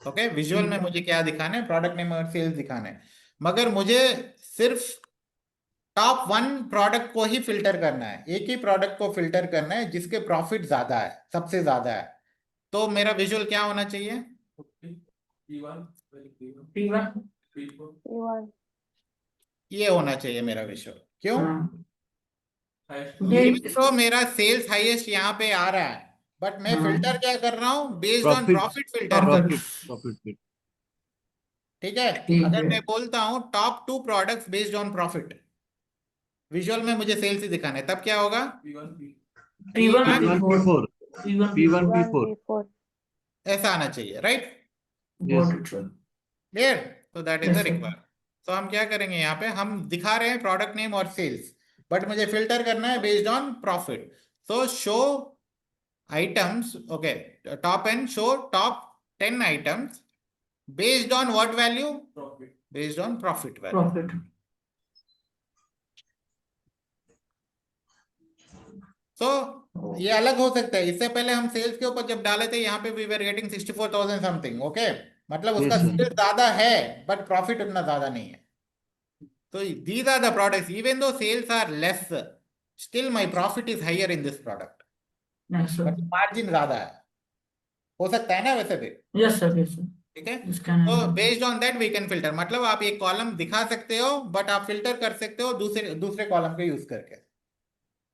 ओके, विजुअल में मुझे क्या दिखाना है? प्रोडक्ट नेम और सेल्स दिखाने हैं, मगर मुझे सिर्फ टॉप 1 प्रोडक्ट को ही फिल्टर करना है, एक ही प्रोडक्ट को फिल्टर करना है जिसके प्रॉफिट ज्यादा है, सबसे ज्यादा है। तो मेरा विजुअल क्या होना चाहिए? P1, P1, P4, ये होना चाहिए मेरा विजुअल। क्यों? हाँ, highest ये Even तो मेरा सेल्स हाईएस्ट यहाँ पे आ रहा है, बट मैं हाँ। फिल्टर क्या कर रहा हूँ? Based on profit profit filter कर रहा हूँ। प्रॉफिट ठीक है, ठीक अगर है। मैं बोलता हूँ top 2 products based on profit, visual में मुझे सेल्स ही दिखाना है, तब क्या होगा? P1, P1, P1, P4, P4 P1, P4 ऐसा आना चाहिए, right? Yes. got it, sir. Clear? तो that is Yes, the sir. Required. तो हम क्या करेंगे? यहाँ पे हम दिखा रहे हैं प्रोडक्ट नेम और सेल्स, बट मुझे फिल्टर करना है based on profit. So show items, okay, top and show top 10 items based on what value? profit. Based on profit value. Profit. तो ये अलग हो सकता है। इससे पहले हम सेल्स के ऊपर जब डाले थे, यहाँ पे we were getting 64,000 something. Okay, मतलब उसका Yes, sir. सेल्स ज्यादा है बट प्रॉफिट उतना ज्यादा नहीं है। So these are the products, even though sales are less, still my profit is higher in this product, Yes, sir. but margin ज्यादा है। हो सकता है ना वैसे भी? Yes, sir. Yes, sir. ठीक है, This can तो happen. Based on that we can filter. मतलब आप एक कॉलम दिखा सकते हो, बट आप फिल्टर कर सकते हो दूसरे दूसरे कॉलम के यूज करके।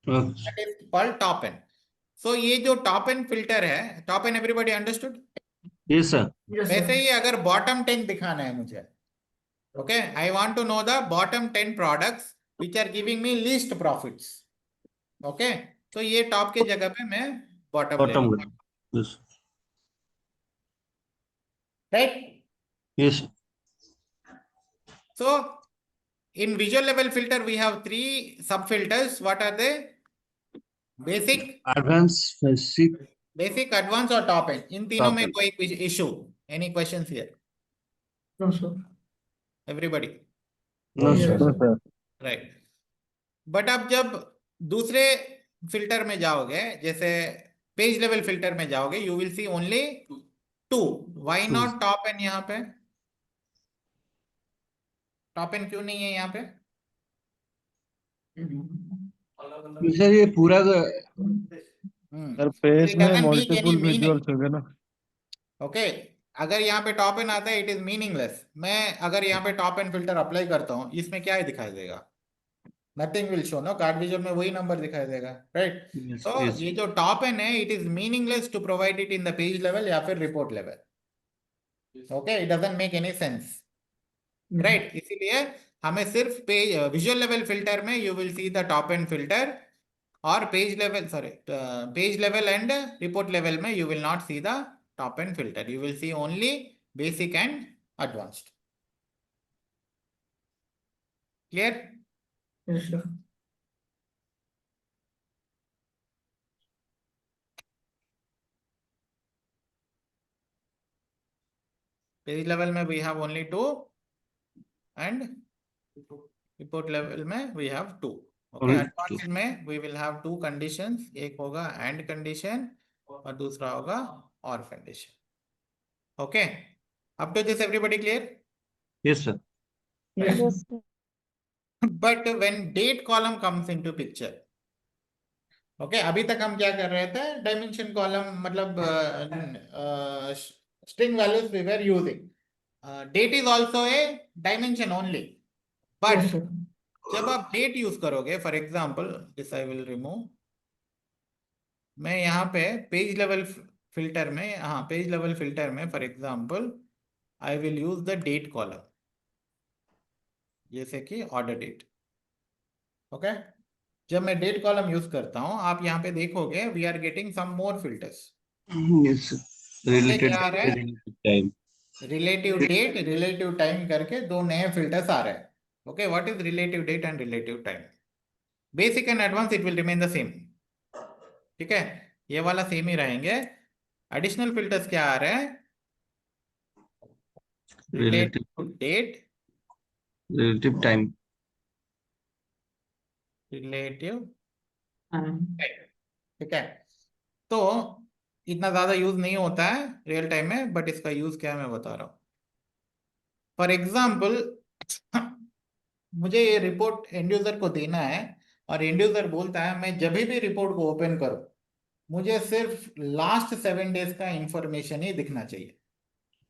That is called top N. So ये जो टॉप एंड फिल्टर है, top N everybody understood? Yes, sir. Yes, वैसे sir. ही अगर बॉटम 10 दिखाना है मुझे, okay, I want to know the bottom 10 products which are giving me least profits. Okay, तो ये टॉप के जगह पे मैं बॉटम ले Bottom लूंगा, line. Yes. Right? Yes. So in visual level filter we have 3 sub filters. What are they? Basic, Advanced, basic, advanced और top end। इन तीनों top में end. कोई issue? Any questions here? No, sir. Everybody, No, Yes, sir. sir. right? But अब जब दूसरे filter में जाओगे, जैसे पेज लेवल फिल्टर में जाओगे, you will C only 2। Why Two. Not top and? यहाँ पे टॉप एंड क्यों नहीं है यहाँ पे? अलग-अलग सर ये पूरा सर पेज में doesn't make any multiple meaning. Visuals होंगे ना। ओके, अगर यहाँ पे टॉप एंड आता है इट इज मीनिंगलेस। मैं अगर यहाँ पे टॉप एंड फिल्टर अप्लाई करता हूँ, इसमें क्या दिखाई देगा? Nothing will show, no? Card visual में वही नंबर दिखाई देगा, राइट? Yes, तो yes. ये जो टॉप एंड है, it is meaningless to provide it in the page level या फिर report level. Okay, it doesn't make any sense, right? इसीलिए हमें सिर्फ पेज विजुअल लेवल फिल्टर में you will see the top N filter, और page level, sorry, page level and report level में you will not see the top end filter. You will see only basic and advanced. Clear? Yes, sir. Page level में we have only 2 and report level में we have 2. Okay, Only advanced में we will have 2 conditions. एक होगा and condition और दूसरा होगा or condition. Okay, up to this everybody clear? Yes, sir. Yes, sir. But when date column comes into picture, okay, अभी तक हम क्या कर रहे थे? डायमेंशन कॉलम, मतलब string values we were using. Date is also a dimension only, but Yes, sir. जब आप डेट यूज करोगे, for example this I will remove, मैं यहाँ पे पेज लेवल फिल्टर में, हाँ, पेज लेवल फिल्टर में for example I will use the date column, जैसे कि ऑर्डर डेट। ओके, जब मैं डेट कॉलम यूज करता हूं, आप यहाँ पे देखोगे we are getting some more filters. Yes, sir. Related क्या आ रहा है? related time. Relative date, relative time करके 2 नए फिल्टर्स आ रहे हैं। Okay, what is relative date and relative time? Basic and advance it will remain the same. ठीक है, ये वाला सेम ही रहेंगे, एडिशनल फिल्टर्स क्या आ रहे हैं? Relative, relative date, relative time. Relative, and ठीक है। तो इतना ज्यादा यूज नहीं होता है रियल टाइम में, बट इसका यूज क्या है मैं बता रहा हूं। फॉर एग्जाम्पल मुझे ये रिपोर्ट एंड यूजर को देना है, और एंड यूजर बोलता है मैं जब भी रिपोर्ट को ओपन करूं मुझे सिर्फ लास्ट 7 डेज का इंफॉर्मेशन ही दिखना चाहिए।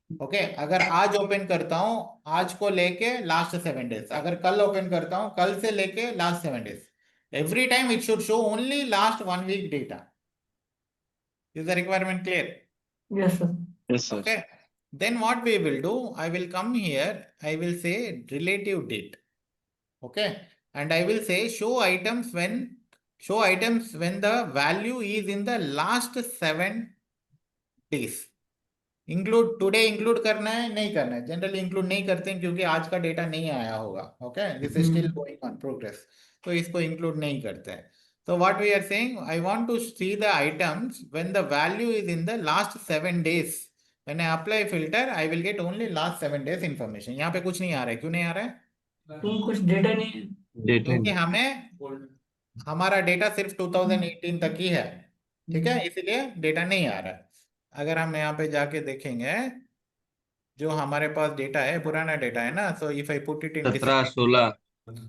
ओके अगर आज ओपन करता हूं आज को लेके लास्ट 7 डेज, अगर कल ओपन करता हूं कल से लेके last 7 days, every time it should show only last 1 week data. Is the requirement clear? yes sir. Yes, sir. Okay, then what we will do, I will come here, I will say relative date. Okay, and I will say show items when the value is in the last 7 days. Include today include करना है नहीं करना है? Generally include नहीं करते हैं क्योंकि आज का डेटा नहीं आया होगा। Okay this is still going on progress, तो इसको इंक्लूड नहीं करते हैं। So what we are saying, I want to see the items when the value is in the last 7 days. When I apply filter, I will get only last 7 days information. यहाँ पे कुछ नहीं आ रहा है, क्यों नहीं आ रहा है? तुम कुछ डेटा नहीं है। Data. क्योंकि हमारा डेटा सिर्फ 2018 तक ही है, ठीक है, इसीलिए डेटा नहीं आ रहा है। अगर हम यहाँ पे जाके देखेंगे जो हमारे पास डेटा है पुराना डेटा है ना, so if I put it in 17, 16.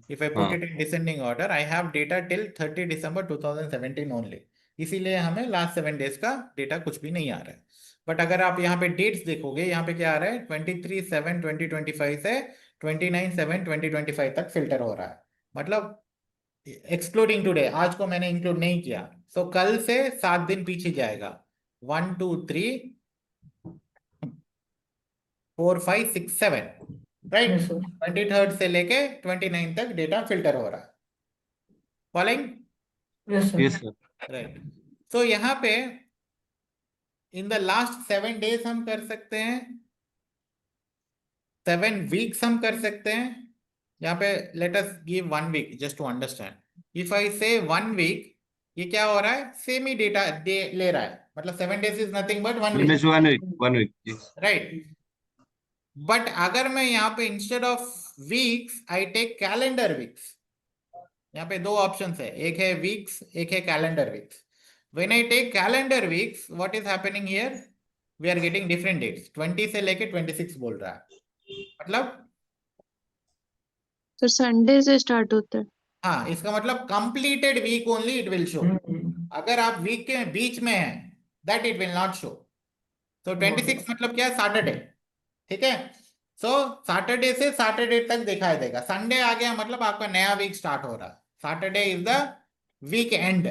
if I put it in descending order, I have data till 30 December 2017 only. इसीलिए हमें लास्ट 7 डेज का डेटा कुछ भी नहीं आ रहा है। बट अगर आप यहाँ पे डेट्स देखोगे, यहाँ पे क्या आ रहा है 23/7/2025 से 29/7/2025 तक फिल्टर हो रहा है, मतलब एक्सक्लूडिंग टुडे, आज को मैंने इंक्लूड नहीं किया। सो कल से 7 दिन पीछे जाएगा, 1 2 3 4 5 6 7, राइट। Yes, sir. 23rd से लेके 29 तक डेटा फिल्टर हो रहा है। Following? Yes, sir. Yes, sir. Right. So यहाँ पे इन द लास्ट 7 डेज हम कर सकते हैं, 7 वीक्स हम कर सकते हैं। यहाँ पे let us give 1 week just to understand. If I say 1 week, ये क्या हो रहा है, सेम ही डेटा ले रहा है, मतलब 7 days is nothing but 1 week, Means 1 week. 1 week. Yes. Right. But अगर मैं यहाँ पे instead of weeks I take calendar weeks, यहाँ पे दो ऑप्शंस है, एक है वीक्स एक है calendar weeks. When I take calendar weeks what is happening here, we are getting different dates, 20 से लेके 26 बोल रहा है, मतलब तो संडे से स्टार्ट होता है। हाँ, इसका मतलब completed week only it will show. अगर आप वीक के बीच में हैं that it will not show. तो 26 मतलब क्या, सैटरडे, ठीक है। सो सैटरडे से सैटरडे तक दिखाई देगा। संडे आ गया मतलब आपका नया वीक स्टार्ट हो रहा है, Saturday is the weekend,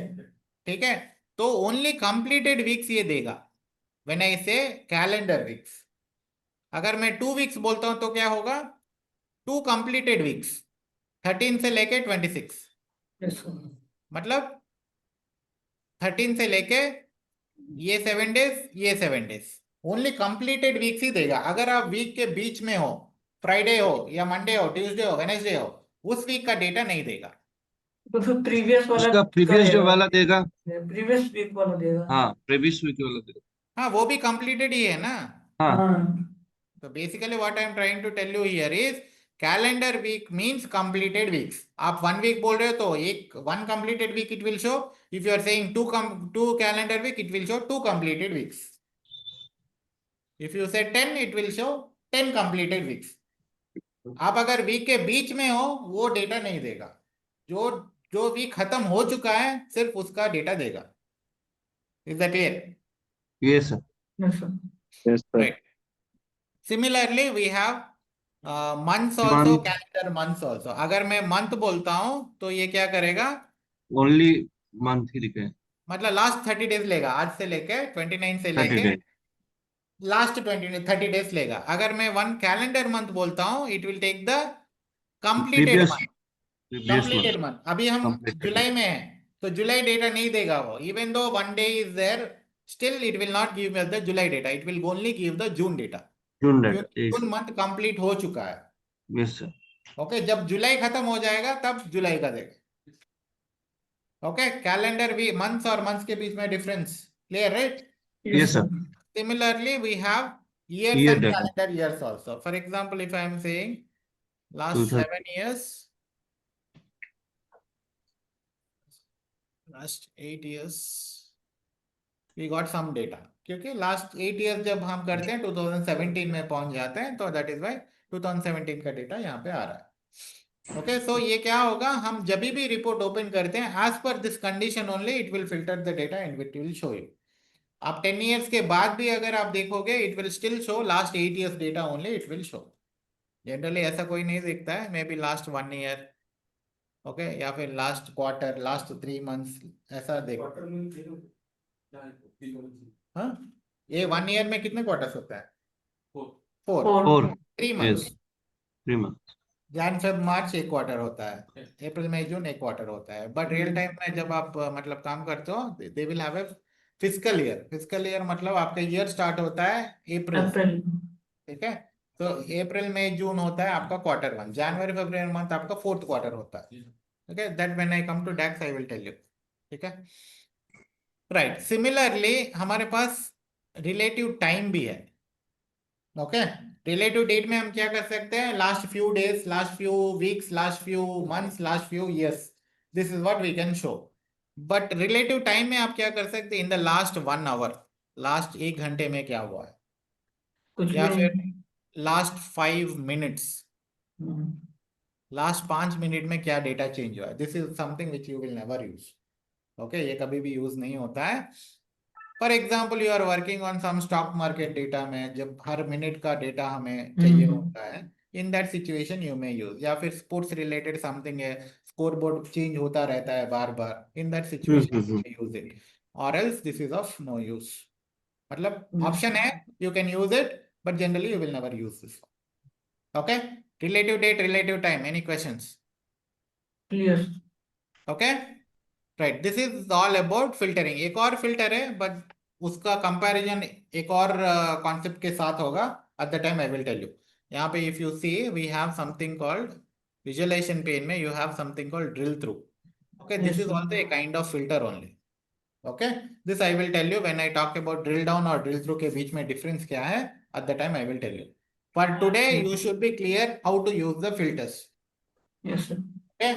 ठीक है। तो ओनली कंप्लीटेड वीक्स ये देगा व्हेन आई से कैलेंडर वीक्स। अगर मैं 2 वीक्स बोलता हूं तो क्या होगा, 2 कंप्लीटेड वीक्स 13 से लेके 26, Yes, sir. मतलब 13 से लेके ये 7 डेज ये 7 डेज, ओनली कंप्लीटेड वीक्स ही देगा। अगर आप वीक के बीच में हो, फ्राइडे हो या मंडे हो ट्यूसडे हो वेडनेसडे हो, उस वीक का डेटा नहीं देगा। तो फिर प्रीवियस वाला उसका previous day वाला देगा। प्रीवियस वीक वाला देगा। हाँ, previous week वाला देगा। हाँ वो भी कंप्लीटेड ही है ना। हाँ, हाँ। तो basically what I am trying to tell you here is calendar week means completed weeks. आप 1 वीक बोल रहे हो तो एक 1 completed week it will show. If you are saying 2 calendar week it will show 2 completed weeks. If you say 10 it will show 10 completed weeks. आप अगर week के बीच में हो वो डेटा नहीं देगा, जो जो वीक खत्म हो चुका है सिर्फ उसका डेटा देगा। Is that clear? yes, sir. Yes, sir. Yes, sir. Right. Similarly, we have months also, Month. calendar months also. अगर मैं month बोलता हूँ तो ये क्या करेगा, Only month ही दिखाए। मतलब लास्ट 30 डेज लेगा, आज से लेके 29 से 30 लेके days. लास्ट 30 डेज लेगा। अगर मैं 1 कैलेंडर मंथ बोलता हूँ it will take the completed Previous, month, previous month. Completed month. अभी हम Completed जुलाई में हैं तो जुलाई डेटा नहीं देगा वो, even though 1 day is there still it will not give us the July data, it will only give the June data. June date. Yes, June month complete हो चुका है। yes, sir. ओके जब जुलाई खत्म हो जाएगा तब जुलाई का देगा। ओके कैलेंडर भी मंथ्स और मंथ्स के बीच में difference clear, right? Yes, sir. Similarly, we have years Year and data. calendar years also. For example, if I am saying last 2000. 7 years, last 8 years, we got some data. क्योंकि last 8 years जब हम करते हैं 2017 में पहुंच जाते हैं, तो that is why 2017 का डेटा यहाँ पे आ रहा है. ओके, सो ये क्या होगा, हम जब भी रिपोर्ट ओपन करते हैं, as per this condition only it will filter the data and it will show you. आप 10 years के बाद भी अगर आप देखोगे, it will still show last 8 years data only, it will show. Generally ऐसा कोई नहीं देखता है, maybe last 1 year, okay, या फिर लास्ट क्वार्टर, लास्ट 3 months, ऐसा देखो. क्वार्टर में देखो क्या है, 3 months, हाँ, ये 1 year में कितने क्वार्टर्स होता है? 4. 4. 4. 3 months. Yes. 3 months. Jan Feb March एक क्वार्टर होता है, अप्रैल मई जून एक क्वार्टर होता है. बट रियल टाइम में जब आप मतलब काम करते हो, they will have a physical year. Physical year मतलब आपका ईयर स्टार्ट होता है अप्रैल, अप्रैल. ठीक है. तो अप्रैल मई जून होता है आपका क्वार्टर 1, जनवरी फरवरी मंथ आपका 4th क्वार्टर होता है. Okay, that when I come to DAX I will tell you. ठीक है, राइट. सिमिलरली हमारे पास रिलेटिव टाइम भी है. ओके, रिलेटिव डेट में हम क्या कर सकते हैं? Last few days, last few weeks, last few months, last few years, this is what we can show. But relative time में आप क्या कर सकते हैं? In the last 1 hour, last 1 घंटे में क्या हुआ है, कुछ या भी फिर नहीं. Last 5 minutes, hmm. Last 5 minute में क्या डेटा चेंज हुआ है. This is something which you will never use. Okay, ये कभी भी यूज नहीं होता है. For example, you are working on some stock market data में, जब हर मिनट का डेटा हमें चाहिए होता है, in that situation you may use. या फिर स्पोर्ट्स रिलेटेड समथिंग है, स्कोर बोर्ड चेंज होता रहता है बार बार, in that situation use it. और else this is of no use. मतलब ऑप्शन है, you can use it, but generally you will never use this. Okay, relative date, relative time, any questions? Clear. Okay, right. This is all about filtering. एक और filter है, but उसका comparison एक और concept के साथ होगा. At the time I will tell you. यहाँ पे if you see, we have something called visualization pane में, you have something called drill through. Okay, this Yes, is sir. Also a kind of filter only. Okay, this I will tell you when I talk about drill down और drill through के बीच में difference क्या है. At the time I will tell you. For today you should be clear how to use the filters. Yes, sir. Okay,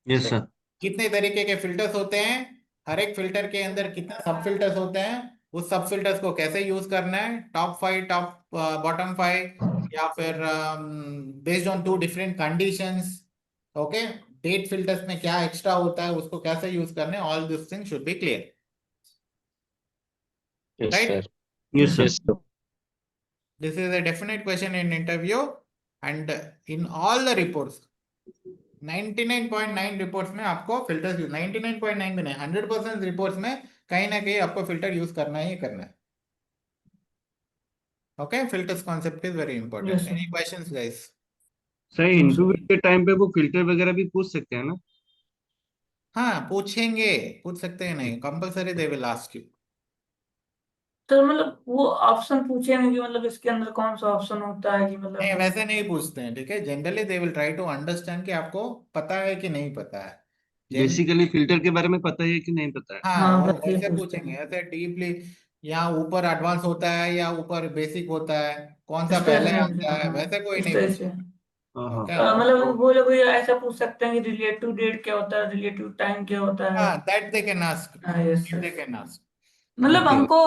Yes, sir. कितने तरीके के filters होते हैं, हर एक फिल्टर के अंदर कितने सब फिल्टर्स होते हैं, उस सब फिल्टर्स को कैसे यूज करना है, टॉप 5, टॉप बॉटम 5, या फिर based on 2 different conditions. Okay, date filters में क्या एक्स्ट्रा होता है, उसको कैसे यूज करना है, all this thing should be clear. Yes, Right? sir. Yes, sir. Yes, sir. This is a definite question in interview, and in all the reports, 99.9 reports में आपको फिल्टर्स यूज, 99.9 भी नहीं, 100% रिपोर्ट्स में कहीं ना कहीं आपको फिल्टर यूज करना ही करना है. Okay, filters concept is very important. Yes, sir. Any questions guys? Sir interview के टाइम पे वो फिल्टर वगैरह भी पूछ सकते हैं ना? हाँ, पूछेंगे, पूछ सकते हैं, नहीं compulsory they will ask you. तो मतलब वो ऑप्शन पूछेंगे कि मतलब इसके अंदर कौन सा ऑप्शन होता है कि नहीं, मतलब. वैसे नहीं पूछते हैं, ठीक है. Generally they will try to understand कि आपको पता है कि नहीं पता है. बेसिकली फिल्टर के बारे में पता है कि नहीं पता है? हाँ, हाँ, वो बस ये ऐसे पूछते पूछेंगे, हैं. ऐसे डीपली, या ऊपर एडवांस होता है या ऊपर बेसिक होता है, कौन सा इस तरह पहले से आता है, हाँ, वैसे कोई इस नहीं तरह पूछता. से. हाँ ओके, मतलब वो लोग ये ऐसा पूछ सकते हैं कि रिलेटिव डेट क्या होता है, रिलेटिव टाइम क्या होता है. हाँ, दैट दे कैन आस्क, हाँ, yes, they yes. Can ask. मतलब Okay. हमको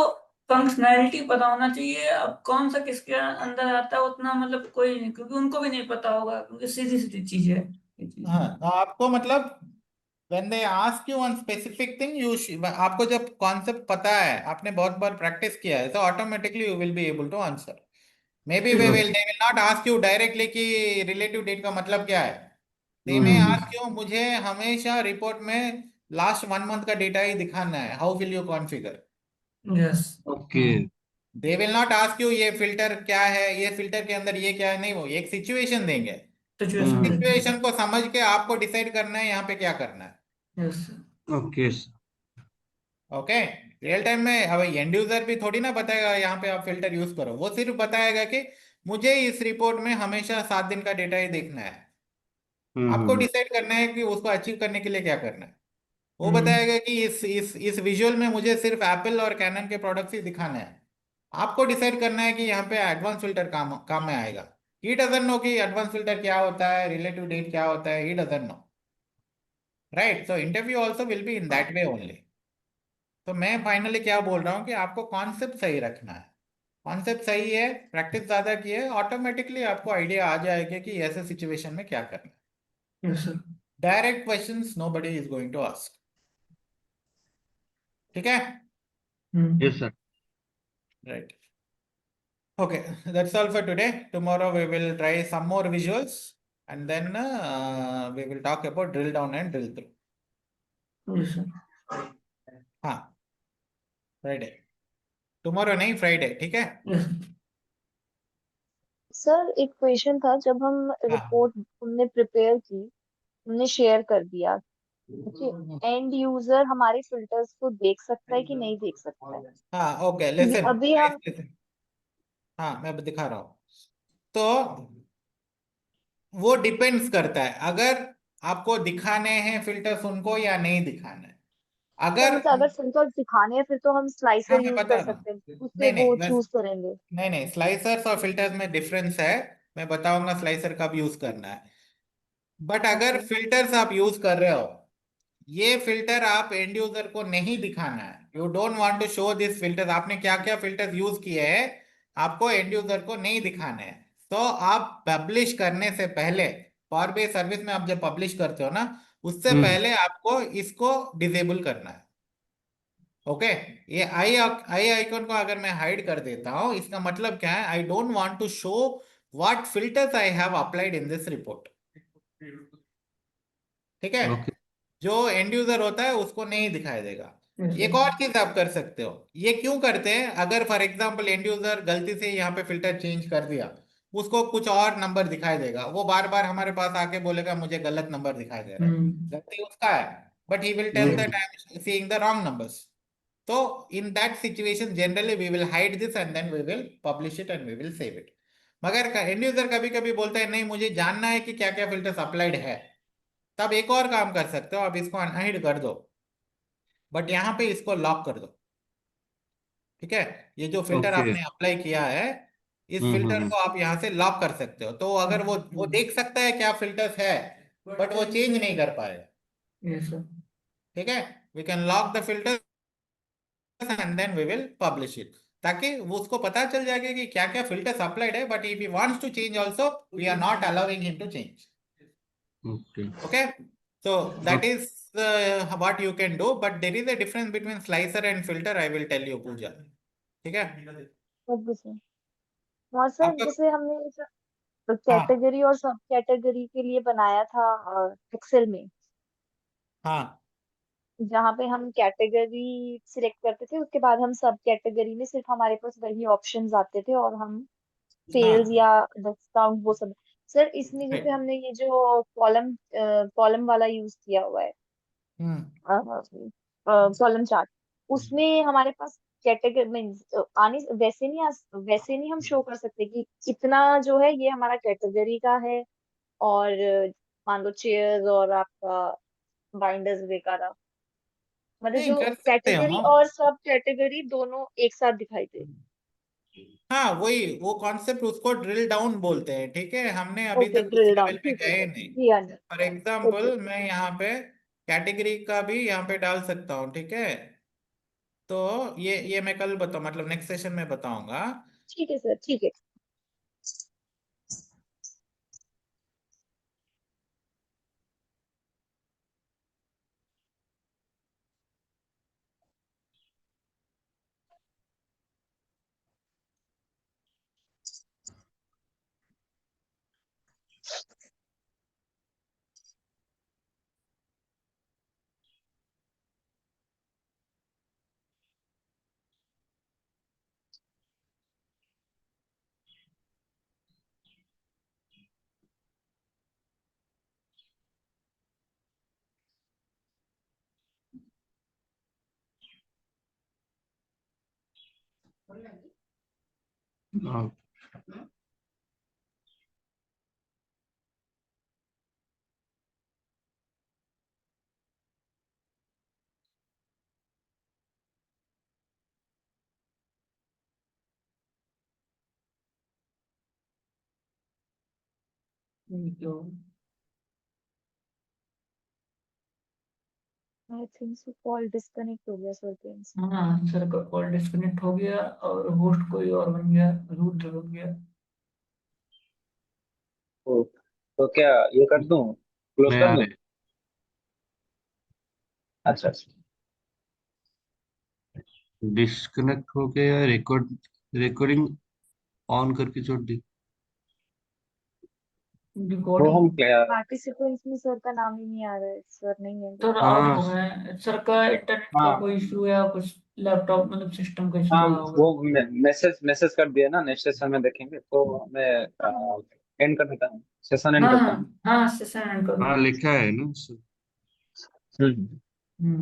फंक्शनैलिटी पता होना चाहिए, अब कौन सा किसके अंदर आता है उतना मतलब कोई नहीं, क्योंकि उनको भी नहीं पता होगा, क्योंकि सीधी सीधी चीज है ये चीज. हाँ, तो आपको मतलब when they ask you one specific thing, आपको जब कॉन्सेप्ट पता है, आपने बहुत बार प्रैक्टिस किया है, तो automatically you will be able to answer. Maybe they will not ask you directly कि रिलेटिव डेट का मतलब क्या है. दे मे आस्क यू, मुझे हमेशा रिपोर्ट में लास्ट 1 month का डेटा ही दिखाना है, how will you configure. Yes. Okay. They will not ask you ये फिल्टर क्या है, ये फिल्टर के अंदर ये क्या है, नहीं. वो एक सिचुएशन देंगे, सिचुएशन. सिचुएशन को समझ के आपको डिसाइड करना है यहाँ पे क्या करना है. Yes. Okay. Okay, real time में अब एंड यूजर भी थोड़ी ना बताएगा यहाँ पे आप फिल्टर यूज करो. वो सिर्फ बताएगा कि मुझे इस रिपोर्ट में हमेशा 7 दिन का डेटा ही देखना है. आपको डिसाइड करना है कि उसको अचीव करने के लिए क्या करना है. वो बताएगा कि इस विजुअल में मुझे सिर्फ एप्पल और कैनन के प्रोडक्ट्स ही दिखाने हैं। आपको डिसाइड करना है कि यहाँ पे एडवांस फिल्टर काम काम में आएगा। ही डजंट नो कि एडवांस फिल्टर क्या होता है, रिलेटिव डेट क्या होता है, he doesn't know, right? So interview also will be in that way only. तो मैं फाइनली क्या बोल रहा हूँ कि आपको कॉन्सेप्ट सही रखना है। कॉन्सेप्ट सही है, प्रैक्टिस ज्यादा की है, ऑटोमेटिकली आपको आइडिया आ जाएगा कि ऐसे सिचुएशन में क्या करना है। Yes, sir. Direct questions nobody is going to ask, ठीक है? Yes sir. Right. Okay, that's all for today. Tomorrow we will try some more visuals and then we will talk about drill down and drill through. Yes, sir. हाँ, Friday. Tomorrow नहीं, Friday, ठीक है? Yes, sir. Sir एक question था, जब हम हाँ। Report हमने प्रिपेयर की, हमने शेयर कर दिया, एंड यूजर हमारे फिल्टर्स को देख सकता है कि नहीं देख सकता है? हाँ, ओके, क्योंकि लिसन अभी हम लिसन। हाँ, मैं दिखा रहा हूँ। तो वो डिपेंड्स करता है, अगर आपको दिखाने हैं फिल्टर्स उनको या नहीं दिखाना है। सर अगर मतलब अगर फिल्टर दिखाने हैं फिर तो हम हाँ, स्लाइसर मैं यूज बता कर रहा सकते हूँ। हैं, उससे नहीं वो नहीं, चूज करेंगे। नहीं, स्लाइसर्स और फिल्टर्स में डिफरेंस है। मैं बताऊंगा स्लाइसर कब यूज करना है। बट अगर ओके। फिल्टर्स आप यूज कर रहे हो, ये फिल्टर आप एंड यूजर को नहीं दिखाना है। You don't want to show this filter, आपने क्या क्या फिल्टर्स यूज किए हैं, आपको एंड यूजर को नहीं दिखाने हैं। तो आप पब्लिश करने से पहले, पावर BI सर्विस में आप जब पब्लिश करते हो ना, उससे पहले आपको इसको डिसेबल करना है। ओके, ये आई आइकन को अगर मैं हाइड कर देता हूं, इसका मतलब क्या है? I don't want to show what filters I have applied in this report, ठीक है? ओके। जो एंड यूजर होता है उसको नहीं दिखाई देगा। Yes, एक sir. और चीज आप कर सकते हो, ये क्यों करते हैं? अगर फॉर एग्जांपल एंड यूजर गलती से यहाँ पे फिल्टर चेंज कर दिया, उसको कुछ और नंबर दिखाई देगा, वो बार बार हमारे पास आके बोलेगा मुझे गलत नंबर दिखाई दे रहा है। गलती उसका है, but he will tell that I am seeing the wrong numbers. तो in that situation generally we will hide this and then we will publish it and we will save it. मगर and user कभी कभी बोलता है नहीं मुझे जानना है कि क्या क्या फिल्टर्स अप्लाइड है, तब एक और काम कर सकते हो, आप इसको अनहाइड कर दो, बट यहाँ पे इसको लॉक कर दो, ठीक है? ये जो फिल्टर ओके। आपने अप्लाई किया है, इस फिल्टर को आप यहाँ से लॉक कर सकते हो। तो अगर वो देख सकता है क्या फिल्टर्स है, बट वो चेंज नहीं कर पाएगा, Yes, sir. ठीक है? We can lock the filter and then we will publish it, ताकि वो उसको पता चल जाएगा कि क्या क्या फिल्टर्स अप्लाइड है, but if he wants to change also we are not allowing him to change. Okay. Okay, so that is what you can do, but there is a difference between slicer and filter, I will tell you Pooja, ठीक है? Okay sir. और sir आपका जैसे हमने हाँ category और सब category के लिए बनाया था एक्सेल में, हाँ जहाँ पे हम कैटेगरी सिलेक्ट करते थे, उसके बाद हम सब कैटेगरी में सिर्फ हमारे पास वही ऑप्शंस आते थे और हम सेल्स हाँ, या डिस्काउंट वो सब। सर इसमें जैसे right. हमने ये जो कॉलम वाला यूज किया हुआ है, कॉलम चार्ट, उसमें हमारे पास कैटेगरी मीन्स आने वैसे नहीं हम शो कर सकते कि कितना जो है ये हमारा कैटेगरी का है, और मान लो चेयर्स और आपका बाइंडर्स वगैरह, मतलब नहीं जो कर सकते कैटेगरी हो। और सब कैटेगरी दोनों एक साथ दिखाई दे। हाँ, वही वो कॉन्सेप्ट, उसको ड्रिल डाउन बोलते हैं, ठीक है? हमने अभी ओके, तक उस ड्रिल डाउन, लेवल पे ठीक है गए सर, नहीं। जी हाँ जी। फॉर ओके, एग्जाम्पल मैं यहाँ पे कैटेगरी का भी यहाँ पे डाल सकता हूँ, ठीक है? तो ये मैं कल बताऊँ, मतलब नेक्स्ट सेशन में बताऊंगा। ठीक है सर, ठीक है। हाँ। तो I think so call disconnect हो गया सर के end से। हाँ सर का कॉल डिस्कनेक्ट हो गया और होस्ट कोई और बन गया, रूट बन गया। तो क्या ये कर दूं, क्लोज मैं कर आ दूं? रहे अच्छा अच्छा। डिस्कनेक्ट हो गया, रिकॉर्डिंग ऑन करके छोड़ दी। वो रिकॉर्डिंग हम क्या, पार्टिसिपेंट्स में सर का नाम ही नहीं आ रहा है, सर नहीं है। सर आउट हाँ हो गए, सर का इंटरनेट का हाँ कोई इशू या कुछ लैपटॉप मतलब सिस्टम का इशू हाँ, रहा होगा। वो मैसेज कर दिया ना, नेक्स्ट सेशन में देखेंगे, तो मैं एंड कर देता हूँ, सेशन एंड हाँ करता हूँ। हाँ सेशन एंड कर हाँ दो। लिखा है ना सर। हम्म।